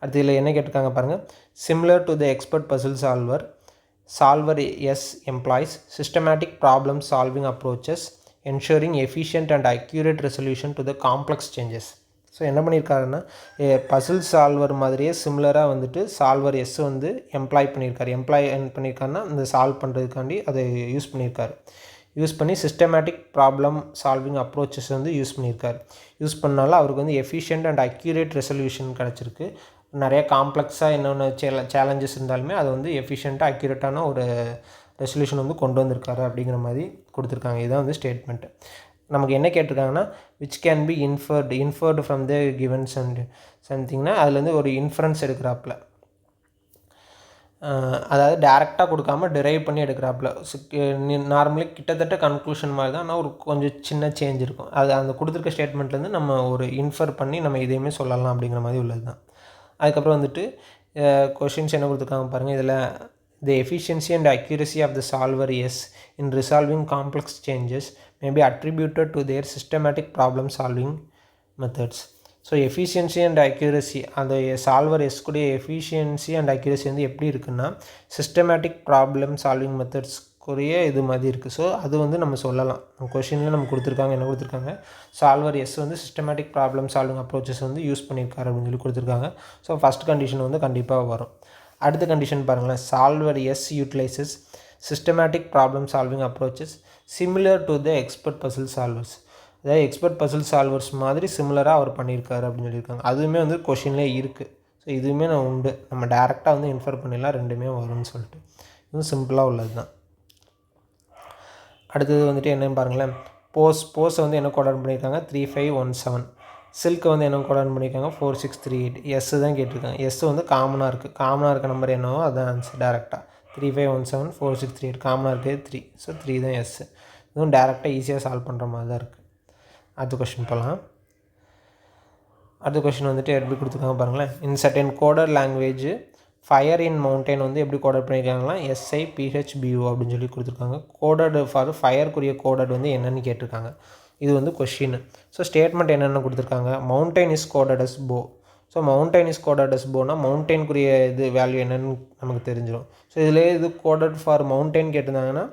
அடுத்து இதில் என்ன கேட்டிருக்காங்க பாருங்கள். Similar to the expert puzzle solver S employs systematic problem solving approaches ensuring efficient and accurate resolution to the complex changes. So என்ன பண்ணியிருக்காருன்னா பசில் சால்வர் மாதிரியே சிமிலராக வந்துட்டு சால்வர் எஸ் வந்து எம்ப்ளாய் பண்ணியிருக்காருன்னா இந்த சால்வ் பண்ணுறதுக்காண்டி அதை யூஸ் பண்ணியிருக்காரு. யூஸ் பண்ணி சிஸ்டமேட்டிக் ப்ராப்ளம் சால்விங் அப்ரோச்சஸ் வந்து யூஸ் பண்ணியிருக்காரு. யூஸ் பண்ணாலும் அவருக்கு வந்து எஃபிஷியன்ட் அண்ட் அக்யூரேட் ரெசல்யூஷன் கிடச்சிருக்கு. நிறைய காம்ப்ளெக்ஸாக என்னென்ன சேலஞ்சஸ் இருந்தாலுமே அது வந்து எஃபிஷியண்ட்டாக அக்யூரேட்டான ஒரு ரெசல்யூஷன் வந்து கொண்டு வந்திருக்காரு அப்படிங்கிற மாதிரி கொடுத்துருக்காங்க. இதுதான் வந்து ஸ்டேட்மெண்ட்டு. நமக்கு என்ன கேட்டிருக்காங்கன்னா which can be inferred from the givens and சம்திங்னா அதுலேருந்து ஒரு இன்ஃபரன்ஸ் எடுக்கிறாப்புல, அதாவது டேரெக்டாக கொடுக்காம டிரைவ் பண்ணி எடுக்கிறாப்புல. நார்மலி கிட்டத்தட்ட கன்க்ளூஷன் மாதிரி தான், ஆனால் ஒரு கொஞ்சம் சின்ன சேஞ்ச் இருக்கும். அது அந்த கொடுத்துருக்க ஸ்டேட்மெண்ட்லேருந்து நம்ம ஒரு இன்ஃபர் பண்ணி நம்ம இதையுமே சொல்லலாம் அப்படிங்கிற மாதிரி உள்ளது தான். அதுக்கப்புறம் வந்துட்டு கொஷின்ஸ் என்ன கொடுத்துருக்காங்க பாருங்கள். இதில் the efficiency and accuracy of the solver S in resolving complex changes may be attributed to their systematic problem solving methods. So efficiency and accuracy, அந்த சால்வர் எஸ்குடைய எஃபிஷியன்சி அண்ட் அக்யூரசி வந்து எப்படி இருக்குன்னா சிஸ்டமேட்டிக் ப்ராப்ளம் சால்விங் மெத்தட்ஸ்க்குரிய இது மாதிரி இருக்குது. So அது வந்து நம்ம சொல்லலாம். கொஷினில் நம்ம கொடுத்துருக்காங்க, என்ன கொடுத்துருக்காங்க, சால்வர் எஸ் வந்து சிஸ்டமேட்டிக் ப்ராப்ளம் சால்விங் அப்ரோச்சஸ் வந்து யூஸ் பண்ணியிருக்காரு அப்படின்னு சொல்லி கொடுத்துருக்காங்க. ஸோ ஃபஸ்ட் கண்டிஷன் வந்து கண்டிப்பாக வரும். அடுத்த கண்டிஷன் பாருங்களேன், solver S utilizes systematic problem solving approaches similar to the expert puzzle solvers. அதாவது எக்ஸ்பர்ட் பசில் சால்வர்ஸ் மாதிரி சிமிலராக அவர் பண்ணியிருக்காரு அப்படின்னு சொல்லியிருக்காங்க. அதுவுமே வந்து கொஷின்லேயே இருக்குது. ஸோ இதுவுமே நான் உண்டு, நம்ம டேரெக்டாக வந்து இன்ஃபர் பண்ணிடலாம், ரெண்டுமே வரும்னு சொல்லிட்டு. இதுவும் சிம்பிளாக உள்ளது தான். அடுத்தது வந்துட்டு என்னன்னு பாருங்களேன், போஸை வந்து என்ன கோட் பண்ணியிருக்காங்க 3517, சில்க்கு வந்து என்ன கோட் பண்ணியிருக்காங்க 4638. எஸ் தான் கேட்டிருக்காங்க. எஸ் வந்து காமனாக இருக்க நம்பர் என்னவோ அதுதான் ஆன்சர். டேரெக்டாக 3517 4638 காமனாக இருக்குது 3. ஸோ 3 தான் எஸ். இதுவும் டேரெக்டாக ஈஸியாக சால்வ் பண்ணுற மாதிரி தான் இருக்குது. அடுத்த கொஷின் போகலாம். அடுத்த கொஷின் வந்துட்டு எப்படி கொடுத்துருக்காங்க பாருங்களேன். In certain coder language fire in mountain வந்து எப்படி கோடட் பண்ணியிருக்காங்களா SIPHBU அப்படின்னு சொல்லி கொடுத்துருக்காங்க. கோடட் ஃபார் ஃபயருக்குரிய கோடட் வந்து என்னென்னு கேட்டிருக்காங்க. இது வந்து கொஷின். ஸோ ஸ்டேட்மெண்ட் என்னென்ன கொடுத்துருக்காங்க, மவுண்டைன் இஸ் கோடட் அஸ் போ. So mountain is coded as போனால் மவுண்டைனுக்குரிய இது வேல்யூ என்னென்னு நமக்கு தெரிஞ்சிடும். ஸோ இதில் இது கோடட் ஃபார் மவுண்டைன் கேட்டிருந்தாங்கன்னா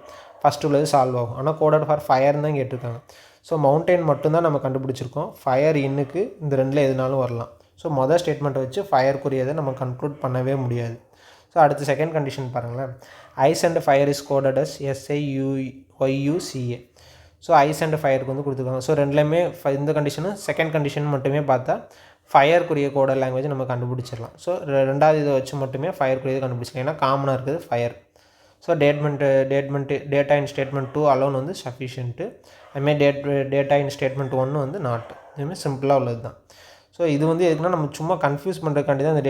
ஃபஸ்ட்டு உள்ளது சால்வ் ஆகும். ஆனால் கோடட் ஃபார் ஃபயர்னு தான் கேட்டிருக்காங்க. ஸோ மவுண்டைன் மட்டும்தான் நம்ம கண்டுபிடிச்சிருக்கோம். ஃபயர் இன்னுக்கு இந்த ரெண்டில் எதுனாலும் வரலாம். ஸோ மொதல் ஸ்டேட்மெண்ட்டை வச்சு ஃபயருக்குரியதை நம்ம கன்க்ளூட் பண்ணவே முடியாது. ஸோ அடுத்து செகண்ட் கண்டிஷன் பாருங்களேன், ice and fire is coded as SIUYUCA. So ice and ஃபயருக்கு வந்து கொடுத்துருக்காங்க. ஸோ ரெண்டுலேயுமே இந்த கண்டிஷனும் செகண்ட் கண்டிஷன் மட்டுமே பார்த்தா ஃபயருக்குரிய கோடர் லாங்குவேஜ் நம்ம கண்டுபிடிச்சிடலாம். ஸோ ரெண்டாவது இதை வச்சு மட்டுமே ஃபயருக்குரியதை கண்டுபிடிச்சிடலாம், ஏன்னா காமனாக இருக்குது ஃபயர். ஸோ டேட்டா இன் ஸ்டேட்மெண்ட் 2 அலோன் வந்து சஃபிஷியன்ட்டு. அதுமாதிரி டேட்டா இன் ஸ்டேட்மெண்ட் 1 வந்து நாட். இதுமாதிரி சிம்பிளாக உள்ளது தான். ஸோ இது வந்து எதுக்குன்னா நம்ம சும்மா கன்ஃபியூஸ் பண்ணுறதுக்காண்டி தான் இந்த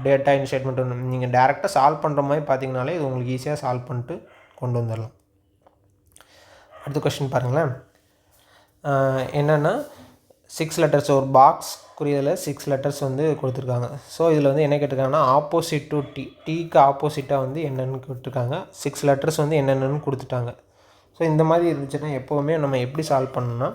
டேட்டா இன் ஸ்டேட்மெண்ட் 1. நீங்கள் டேரெக்டாக சால்வ் பண்ணுற மாதிரி பார்த்தீங்கனாலே இது உங்களுக்கு ஈஸியாக சால்வ் பண்ணிட்டு கொண்டு வந்துடலாம். அடுத்த கொஸ்டின் பாருங்களேன், என்னென்னா 6 லெட்டர்ஸ் ஒரு பாக்ஸ்க்குரியதில் 6 லெட்டர்ஸ் வந்து கொடுத்துருக்காங்க. ஸோ இதில் வந்து என்ன கேட்டிருக்காங்கன்னா ஆப்போசிட் டு டீக்கு ஆப்போசிட்டாக வந்து என்னென்னு கொடுத்துருக்காங்க. 6 லெட்டர்ஸ் வந்து என்னென்னு கொடுத்துட்டாங்க. ஸோ இந்த மாதிரி இருந்துச்சுன்னா எப்போவுமே நம்ம எப்படி சால்வ் பண்ணணும்னா,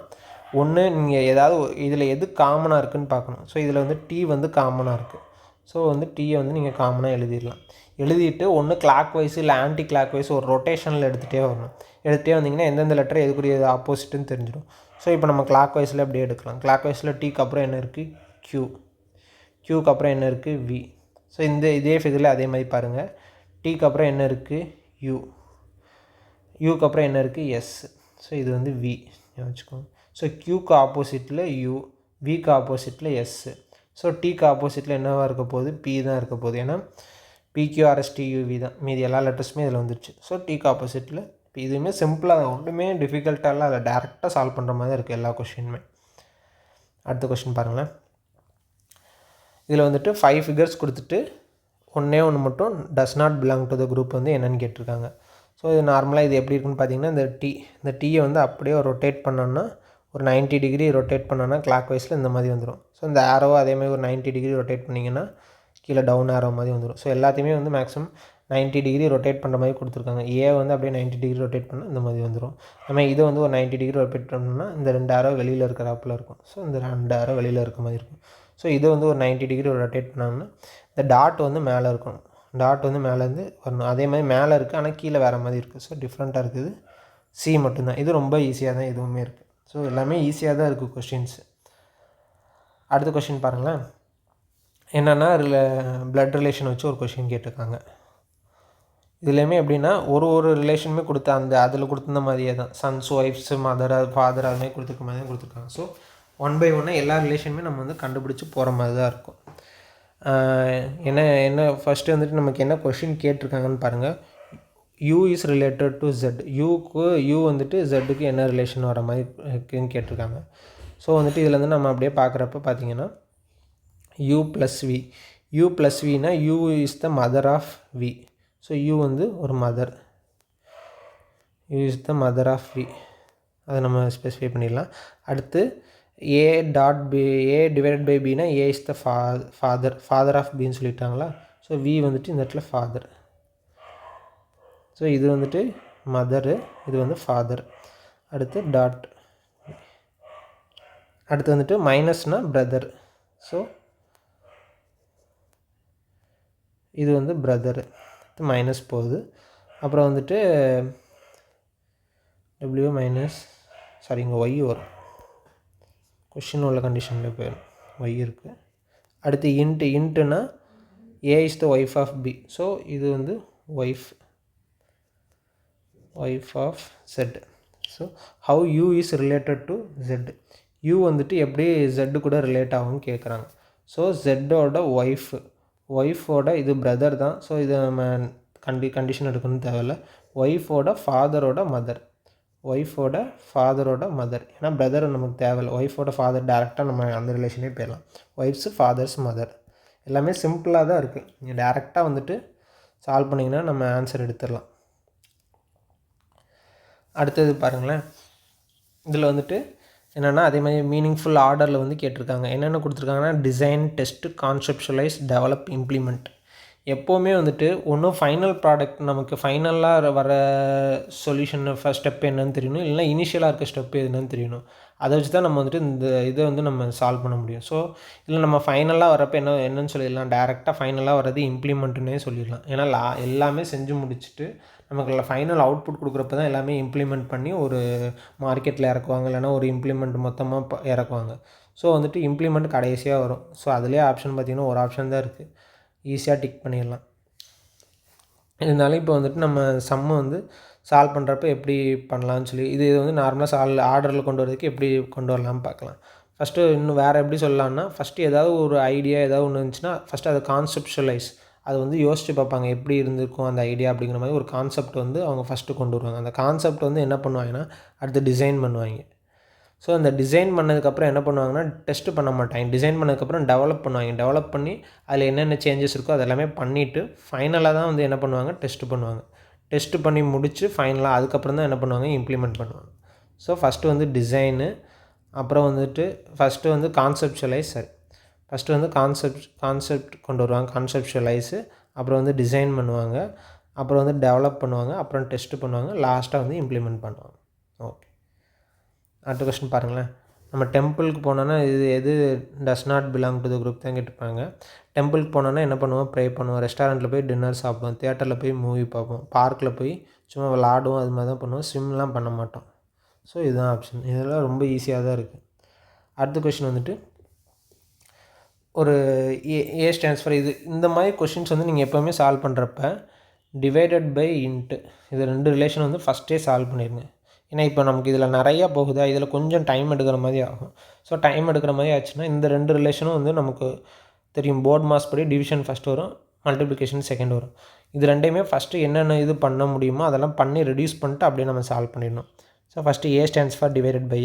ஒன்று நீங்கள் ஏதாவது இதில் எது காமனாக இருக்குதுன்னு பார்க்கணும். ஸோ இதில் வந்து டி வந்து காமனாக இருக்குது. ஸோ வந்து டீயை வந்து நீங்கள் காமனாக எழுதிடலாம். எழுதிட்டு ஒன்று கிளாக் வைஸ் இல்லை ஆன்டி கிளாக் வைஸ் ஒரு ரொட்டேஷனில் எடுத்துகிட்டே வரணும். எடுத்துகிட்டே வந்திங்கன்னா எந்தெந்த லெட்டர் எதுக்குரிய ஆப்போசிட்டுன்னு தெரிஞ்சிடும். ஸோ இப்போ நம்ம கிளாக் வைஸில் அப்படியே எடுக்கலாம். கிளாக் வைஸில் டீக்கு அப்புறம் என்ன இருக்குது க்யூக்கு அப்புறம் என்ன இருக்குது வி. ஸோ இதே ஃபிகரில் அதே மாதிரி பாருங்கள், டீக்கு அப்புறம் என்ன இருக்குது யூக்கு அப்புறம் என்ன இருக்குது எஸ். ஸோ இது வந்து வி வச்சுக்கோங்க. ஸோ க்யூக்கு ஆப்போசிட்டில் யூ, விக்கு ஆப்போசிட்டில் எஸ்ஸு. ஸோ டீக்கு ஆப்போசிட்டில் என்னவாக இருக்க போகுது பி தான் இருக்க போகுது, ஏன்னா PQRSTUV தான். மீதி எல்லா லெட்டர்ஸுமே இதில் வந்துருச்சு. ஸோ டீக்கு ஆப்போசிட்டில் இப்போ இதுவுமே சிம்பிளாக ஒன்றுமே டிஃபிகல்ட்டாலாம் அதை டேரெக்டாக சால்வ் பண்ணுற மாதிரி தான் இருக்குது எல்லா கொஷினுமே. அடுத்த கொஷின் பாருங்களேன், இதில் வந்துட்டு 5 ஃபிகர்ஸ் கொடுத்துட்டு ஒன்றே மட்டும் does not belong to the group வந்து என்னென்னு கேட்டிருக்காங்க. ஸோ இது நார்மலாக இது எப்படி இருக்குன்னு பார்த்தீங்கன்னா, இந்த டீயை வந்து அப்படியே ரொட்டேட் பண்ணோன்னா ஒரு 90 டிகிரி ரொட்டேட் பண்ணோன்னா கிளாக் வைஸில் இந்த மாதிரி வந்துடும். ஸோ இந்த ஆரோவை அதேமாதிரி ஒரு 90 டிகிரி ரொட்டேட் பண்ணிங்கன்னா கீழே டவுன் ஆரோ மாதிரி வந்துடும். ஸோ எல்லாத்தையுமே வந்து மேக்ஸிமம் 90 டிகிரி ரொட்டேட் பண்ணுற மாதிரி கொடுத்துருக்காங்க. ஏ வந்து அப்படியே 90 டிகிரி ரொட்டேட் பண்ணால் இந்த மாதிரி வந்துடும். அதுமாதிரி இதை வந்து ஒரு 90 டிகிரி ரொட்டேட் பண்ணோம்னா இந்த 2 ஆரோ வெளியில் இருக்கிறாப்பில் இருக்கும். ஸோ இந்த 2 ஆரோ வெளியில் இருக்க மாதிரி இருக்கும். ஸோ இதை வந்து ஒரு 90 டிகிரி ரொட்டேட் பண்ணோம்னா இந்த டாட் வந்து மேலே இருக்கும். டாட் வந்து மேலேருந்து வரணும். அதே மாதிரி மேலே இருக்குது, ஆனால் கீழே வேறு மாதிரி இருக்குது. ஸோ டிஃப்ரெண்ட்டாக இருக்குது. சி மட்டும்தான். இது ரொம்ப ஈஸியாக தான் இதுவுமே இருக்குது. ஸோ எல்லாமே ஈஸியாக தான் இருக்குது கொஷின்ஸு. அடுத்த கொஷின் பாருங்களேன், என்னென்னா ப்ளட் ரிலேஷன் வச்சு ஒரு கொஷின் கேட்டிருக்காங்க. இதுலேயுமே எப்படின்னா ஒரு ரிலேஷனுமே கொடுத்த அதில் கொடுத்துருந்த மாதிரியே தான் சன்ஸ் ஒய்ஃப்ஸு மதர் ஃபாதர் அதுமாதிரி கொடுத்துருக்க மாதிரி தான் கொடுத்துருக்காங்க. ஸோ 1 by 1 எல்லா ரிலேஷனுமே நம்ம வந்து கண்டுபிடிச்சி போகிற மாதிரி தான் இருக்கும். என்ன ஃபஸ்ட்டு வந்துட்டு நமக்கு என்ன கொஷின் கேட்டிருக்காங்கன்னு பாருங்கள். You is related to Z. You வந்துட்டு ஜெட்டுக்கு என்ன ரிலேஷன் வர மாதிரி இருக்குதுன்னு கேட்டிருக்காங்க. ஸோ வந்துட்டு இதில் வந்து நம்ம அப்படியே பார்க்குறப்ப பார்த்தீங்கன்னா U plus V. U plus வினா U is the mother of V. So U வந்து ஒரு mother. U is the mother of V. அதை நம்ம ஸ்பெசிஃபை பண்ணிடலாம். அடுத்து ஏ டிவைடட் பை பினா A is the father of பின்னு சொல்லிட்டாங்களா. ஸோ வி வந்துட்டு இந்த இடத்துல ஃபாதர். ஸோ இது வந்துட்டு மதரு, இது வந்து ஃபாதர். அடுத்து டாட். அடுத்து வந்துட்டு மைனஸ்னால் பிரதர். ஸோ இது வந்து பிரதரு, மைனஸ் போகுது. அப்புறம் வந்துட்டு டபிள்யூ மைனஸ் இங்கே ஒய் வரும். கொஷின் உள்ள கண்டிஷனில் போயிடும், ஒய் இருக்குது. அடுத்து இன்ட்டுனா A is the wife of B. So இது வந்து wife of Z. So how U is related to Z. U வந்துட்டு எப்படி Z கூட ரிலேட் ஆகும்னு கேட்குறாங்க. ஸோ ஜெட்டோட ஒய்ஃபோட இது பிரதர் தான். ஸோ இதை நம்ம கண்டிஷன் எடுக்கணும்னு தேவையில்ல. ஒய்ஃபோட ஃபாதரோட மதர். ஏன்னா பிரதர் நமக்கு தேவையில்லை. ஒய்ஃபோட ஃபாதர் டேரெக்டாக நம்ம அந்த ரிலேஷனே போயிடலாம். ஒய்ஃப்ஸு ஃபாதர்ஸ் மதர் எல்லாமே சிம்பிளாக தான் இருக்குது. நீங்கள் டேரெக்டாக வந்துட்டு சால்வ் பண்ணிங்கன்னா நம்ம ஆன்சர் எடுத்துடலாம். அடுத்தது பாருங்களேன். இதில் வந்துட்டு என்னென்னா அதே மாதிரி மீனிங்ஃபுல் ஆர்டரில் வந்து கேட்டிருக்காங்க. என்னென்ன கொடுத்துருக்காங்கன்னா டிசைன், டெஸ்ட்டு, கான்செப்ஷுவலைஸ், டெவலப், இம்ப்ளிமெண்ட். எப்போவுமே வந்துட்டு ஒன்றும் ஃபைனல் ப்ராடக்ட் நமக்கு ஃபைனலாக வர சொல்யூஷன் ஃபஸ்ட் ஸ்டெப் என்னன்னு தெரியணும், இல்லைனா இனிஷியலாக இருக்க ஸ்டெப் என்னன்னு தெரியணும். அதை வச்சு தான் நம்ம வந்துட்டு இந்த இதை வந்து நம்ம சால்வ் பண்ண முடியும். ஸோ இல்லை நம்ம ஃபைனலாக வரப்போ என்னன்னு சொல்லிடலாம், டேரெக்டாக ஃபைனலாக வர்றது இம்ப்ளிமெண்ட்டுன்னே சொல்லிடலாம். ஏன்னா எல்லாமே செஞ்சு முடிச்சுட்டு நமக்கு ஃபைனல் அவுட்புட் கொடுக்குறப்ப தான் எல்லாமே இம்ப்ளிமெண்ட் பண்ணி ஒரு மார்க்கெட்டில் இறக்குவாங்க, இல்லைனா ஒரு இம்ப்ளிமெண்ட் மொத்தமாக இறக்குவாங்க. ஸோ வந்துட்டு இம்ப்ளிமெண்ட் கடைசியாக வரும். ஸோ அதுலேயே ஆப்ஷன் பார்த்திங்கன்னா ஒரு ஆப்ஷன் தான் இருக்குது, ஈஸியாக டிக் பண்ணிடலாம். இருந்தாலும் இப்போ வந்துட்டு நம்ம சம்மை வந்து சால்வ் பண்ணுறப்ப எப்படி பண்ணலான்னு சொல்லி இது வந்து நார்மலாக ஆர்டரில் கொண்டு வரதுக்கு எப்படி கொண்டு வரலாம்னு பார்க்கலாம். ஃபஸ்ட்டு இன்னும் வேறு எப்படி சொல்லலான்னா, ஃபஸ்ட்டு ஏதாவது ஒரு ஐடியா ஏதாவது ஒன்று இருந்துச்சுன்னா ஃபஸ்ட்டு அதை கான்செப்ஷுவலைஸ், அது வந்து யோசித்து பார்ப்பாங்க எப்படி இருந்திருக்கும் அந்த ஐடியா அப்படிங்கிற மாதிரி ஒரு கான்செப்ட் வந்து அவங்க ஃபஸ்ட்டு கொண்டு வருவாங்க. அந்த கான்செப்ட் வந்து என்ன பண்ணுவாங்கன்னா அடுத்து டிசைன் பண்ணுவாங்க. ஸோ அந்த டிசைன் பண்ணதுக்கப்புறம் என்ன பண்ணுவாங்கன்னா டெஸ்ட்டு பண்ண மாட்டாங்க. டிசைன் பண்ணதுக்கப்புறம் டெவலப் பண்ணுவாங்க. டெவலப் பண்ணி அதில் என்னென்ன சேஞ்சஸ் இருக்கோ அதெல்லாமே பண்ணிவிட்டு ஃபைனலாக தான் வந்து என்ன பண்ணுவாங்க, டெஸ்ட்டு பண்ணுவாங்க. டெஸ்ட்டு பண்ணி முடித்து ஃபைனலாக அதுக்கப்புறம் தான் என்ன பண்ணுவாங்க, இம்ப்ளிமெண்ட் பண்ணுவாங்க. ஸோ ஃபஸ்ட்டு வந்து டிசைனு, அப்புறம் வந்துட்டு ஃபஸ்ட்டு வந்து ஃபஸ்ட்டு வந்து கான்செப்ட் கொண்டு வருவாங்க, கான்செப்ஷுவலைஸு, அப்புறம் வந்து டிசைன் பண்ணுவாங்க, அப்புறம் வந்து டெவலப் பண்ணுவாங்க, அப்புறம் டெஸ்ட்டு பண்ணுவாங்க, லாஸ்ட்டாக வந்து இம்ப்ளிமெண்ட் பண்ணுவாங்க. ஓகே, அடுத்த கொஸ்டின் பாருங்களேன். நம்ம டெம்பிளுக்கு போனோன்னா இது எது does not belong to the group தான் கேட்டுப்பாங்க. டெம்பிளுக்கு போனோன்னா என்ன பண்ணுவோம், ப்ரே பண்ணுவோம். ரெஸ்டாரண்ட்டில் போய் டின்னர் சாப்பிடுவோம். தியேட்டரில் போய் மூவி பார்ப்போம். பார்க்கில் போய் சும்மா விளாடுவோம். அது மாதிரி தான் பண்ணுவோம். ஸ்விம்லாம் பண்ண மாட்டோம். ஸோ இதுதான் ஆப்ஷன். இதெல்லாம் ரொம்ப ஈஸியாக தான் இருக்குது. அடுத்த கொஸ்டின் வந்துட்டு ஒரு ஏ ஸ்டாண்ட்ஸ் ஃபார் இது. இந்த மாதிரி கொஷின்ஸ் வந்து நீங்கள் எப்போவுமே சால்வ் பண்ணுறப்ப டிவைடட் பை இன்ட்டு இது 2 ரிலேஷன் வந்து ஃபஸ்ட்டே சால்வ் பண்ணிடுங்க. ஏன்னா இப்போ நமக்கு இதில் நிறையா போகுதா, இதில் கொஞ்சம் டைம் எடுக்கிற மாதிரி ஆகும். ஸோ டைம் எடுக்கிற மாதிரி ஆச்சுன்னா இந்த 2 ரிலேஷனும் வந்து நமக்கு தெரியும். போர்ட் மாஸ் படி டிவிஷன் ஃபஸ்ட்டு வரும், மல்டிப்ளிகேஷன் செகண்ட் வரும். இது ரெண்டையுமே ஃபஸ்ட்டு என்னென்ன இது பண்ண முடியுமோ அதெல்லாம் பண்ணி ரெடியூஸ் பண்ணிட்டு அப்படியே நம்ம சால்வ் பண்ணிடணும். So first A stands for divided by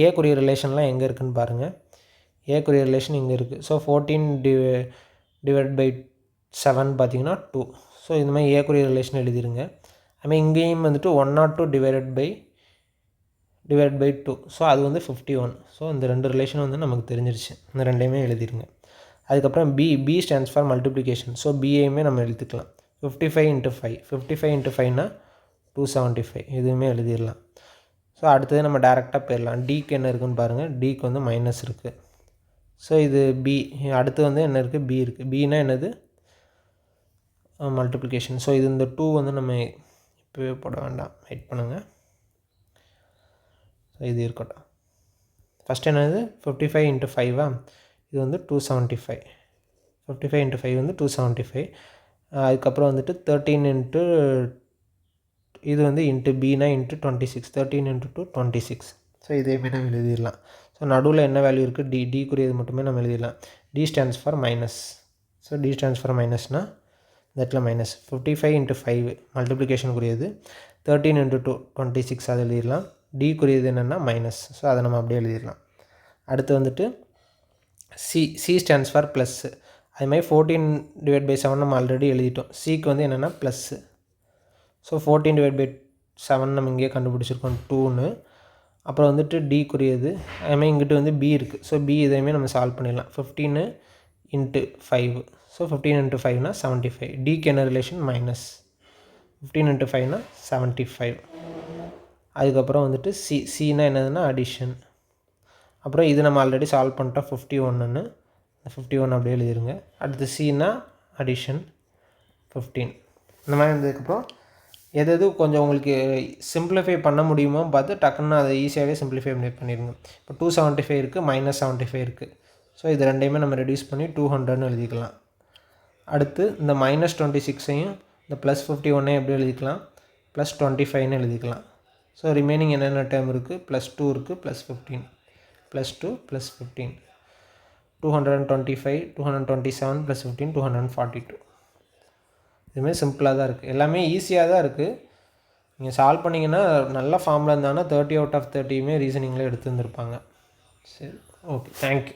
ஏக்குரிய ரிலேஷன்லாம் எங்கே இருக்குதுன்னு பாருங்கள். ஏக்குரிய ரிலேஷன் இங்கே இருக்குது. ஸோ 14 டிவைட் பை 7 பார்த்தீங்கன்னா 2. ஸோ இந்த மாதிரி ஏக்குரிய ரிலேஷன் எழுதிருங்க. அதுமாதிரி இங்கேயும் வந்துட்டு 102 டிவைட் பை 2. ஸோ அது வந்து 51. ஸோ இந்த 2 ரிலேஷன் வந்து நமக்கு தெரிஞ்சிருச்சு. இந்த ரெண்டையுமே எழுதிருங்க. அதுக்கப்புறம் B stands for multiplication. So பிஏயுமே நம்ம எழுதிக்கலாம். 55 × 5. 55 × 5னா 275. இதுவுமே எழுதிடலாம். ஸோ அடுத்தது நம்ம டேரெக்டாக போயிடலாம். டிக்கு என்ன இருக்குதுன்னு பாருங்கள். டிக்கு வந்து மைனஸ் இருக்குது. ஸோ இது பி. அடுத்து வந்து என்ன இருக்குது, பி இருக்குது. பின்னா என்னது, மல்டிப்ளிகேஷன். ஸோ இது இந்த 2 வந்து நம்ம இப்போவே போட வேண்டாம், வெயிட் பண்ணுங்கள். ஸோ இது இருக்கட்டும். ஃபஸ்ட் என்னது 55 × 5 இது வந்து 275. 55 × 5 வந்து 275. அதுக்கப்புறம் வந்துட்டு 13 இன்ட்டு இது வந்து இன்ட்டு பினா இன்ட்டு 26 13 இன்ட்டு 2 26. ஸோ இதேமாரி நம்ம எழுதிடலாம். ஸோ நடுவில் என்ன வேல்யூ இருக்குது டிக்குரியது மட்டுமே நம்ம எழுதிடலாம். D stands for minus. So D stands for மைனஸ்னால் இந்த இடத்துல மைனஸ் 55 இன்ட்டு 5 மல்டிப்ளிகேஷனுக்குரியது 13 இன்ட்டு 2 26 அதை எழுதிடலாம். டிக்குரியது என்னென்னா மைனஸ். ஸோ அதை நம்ம அப்படியே எழுதிடலாம். அடுத்து வந்துட்டு சி ஸ்டாண்ட்ஸ் ஃபார் ப்ளஸ்ஸு. அதுமாதிரி 14/7 நம்ம ஆல்ரெடி எழுதிட்டோம். சிக்கு வந்து என்னென்னா ப்ளஸ்ஸு. ஸோ 14/7 நம்ம இங்கேயே கண்டுபிடிச்சிருக்கோம் 2ன்னு. அப்புறம் வந்துட்டு டிக்குரியது அதுமாதிரி இங்கிட்டு வந்து பி இருக்குது. ஸோ பி இதையுமே நம்ம சால்வ் பண்ணிடலாம். 15 இன்ட்டு 5. So 15 into 5னா 75. டிக்கு என்ன ரிலேஷன் மைனஸ் 15 இன்ட்டு 5னா 75. அதுக்கப்புறம் வந்துட்டு சினா என்னதுன்னா அடிஷன். அப்புறம் இது நம்ம ஆல்ரெடி சால்வ் பண்ணிட்டோம் 51ன்னு. 51 அப்படியே எழுதிருங்க. அடுத்து சினா அடிஷன் 15. இந்த மாதிரி இருந்ததுக்கப்புறம் எது கொஞ்சம் உங்களுக்கு சிம்பிளிஃபை பண்ண முடியுமோ பார்த்து டக்குன்னு அதை ஈஸியாகவே சிம்பிளிஃபை பண்ணிடுங்க. இப்போ 275 இருக்குது, -75 இருக்குது. ஸோ இது ரெண்டையுமே நம்ம ரெடியூஸ் பண்ணி 200ன்னு எழுதிக்கலாம். அடுத்து இந்த -26ஐயும் இந்த +51ஐயும் எப்படி எழுதிக்கலாம், +25ன்னு எழுதிக்கலாம். ஸோ ரிமைனிங் என்னென்ன டேர்ம் இருக்குது, +2 இருக்குது, +15 +2 +15 225 227 +15 242. இதுமாதிரி சிம்பிளாக தான் இருக்குது. எல்லாமே ஈஸியாக தான் இருக்குது. நீங்கள் சால்வ் பண்ணிங்கன்னா நல்ல ஃபார்மில் இருந்தாங்கன்னா 30 out of 30யுமே ரீசனிங்கில் எடுத்து வந்துருப்பாங்க. சரி, ஓகே, தேங்க்யூ.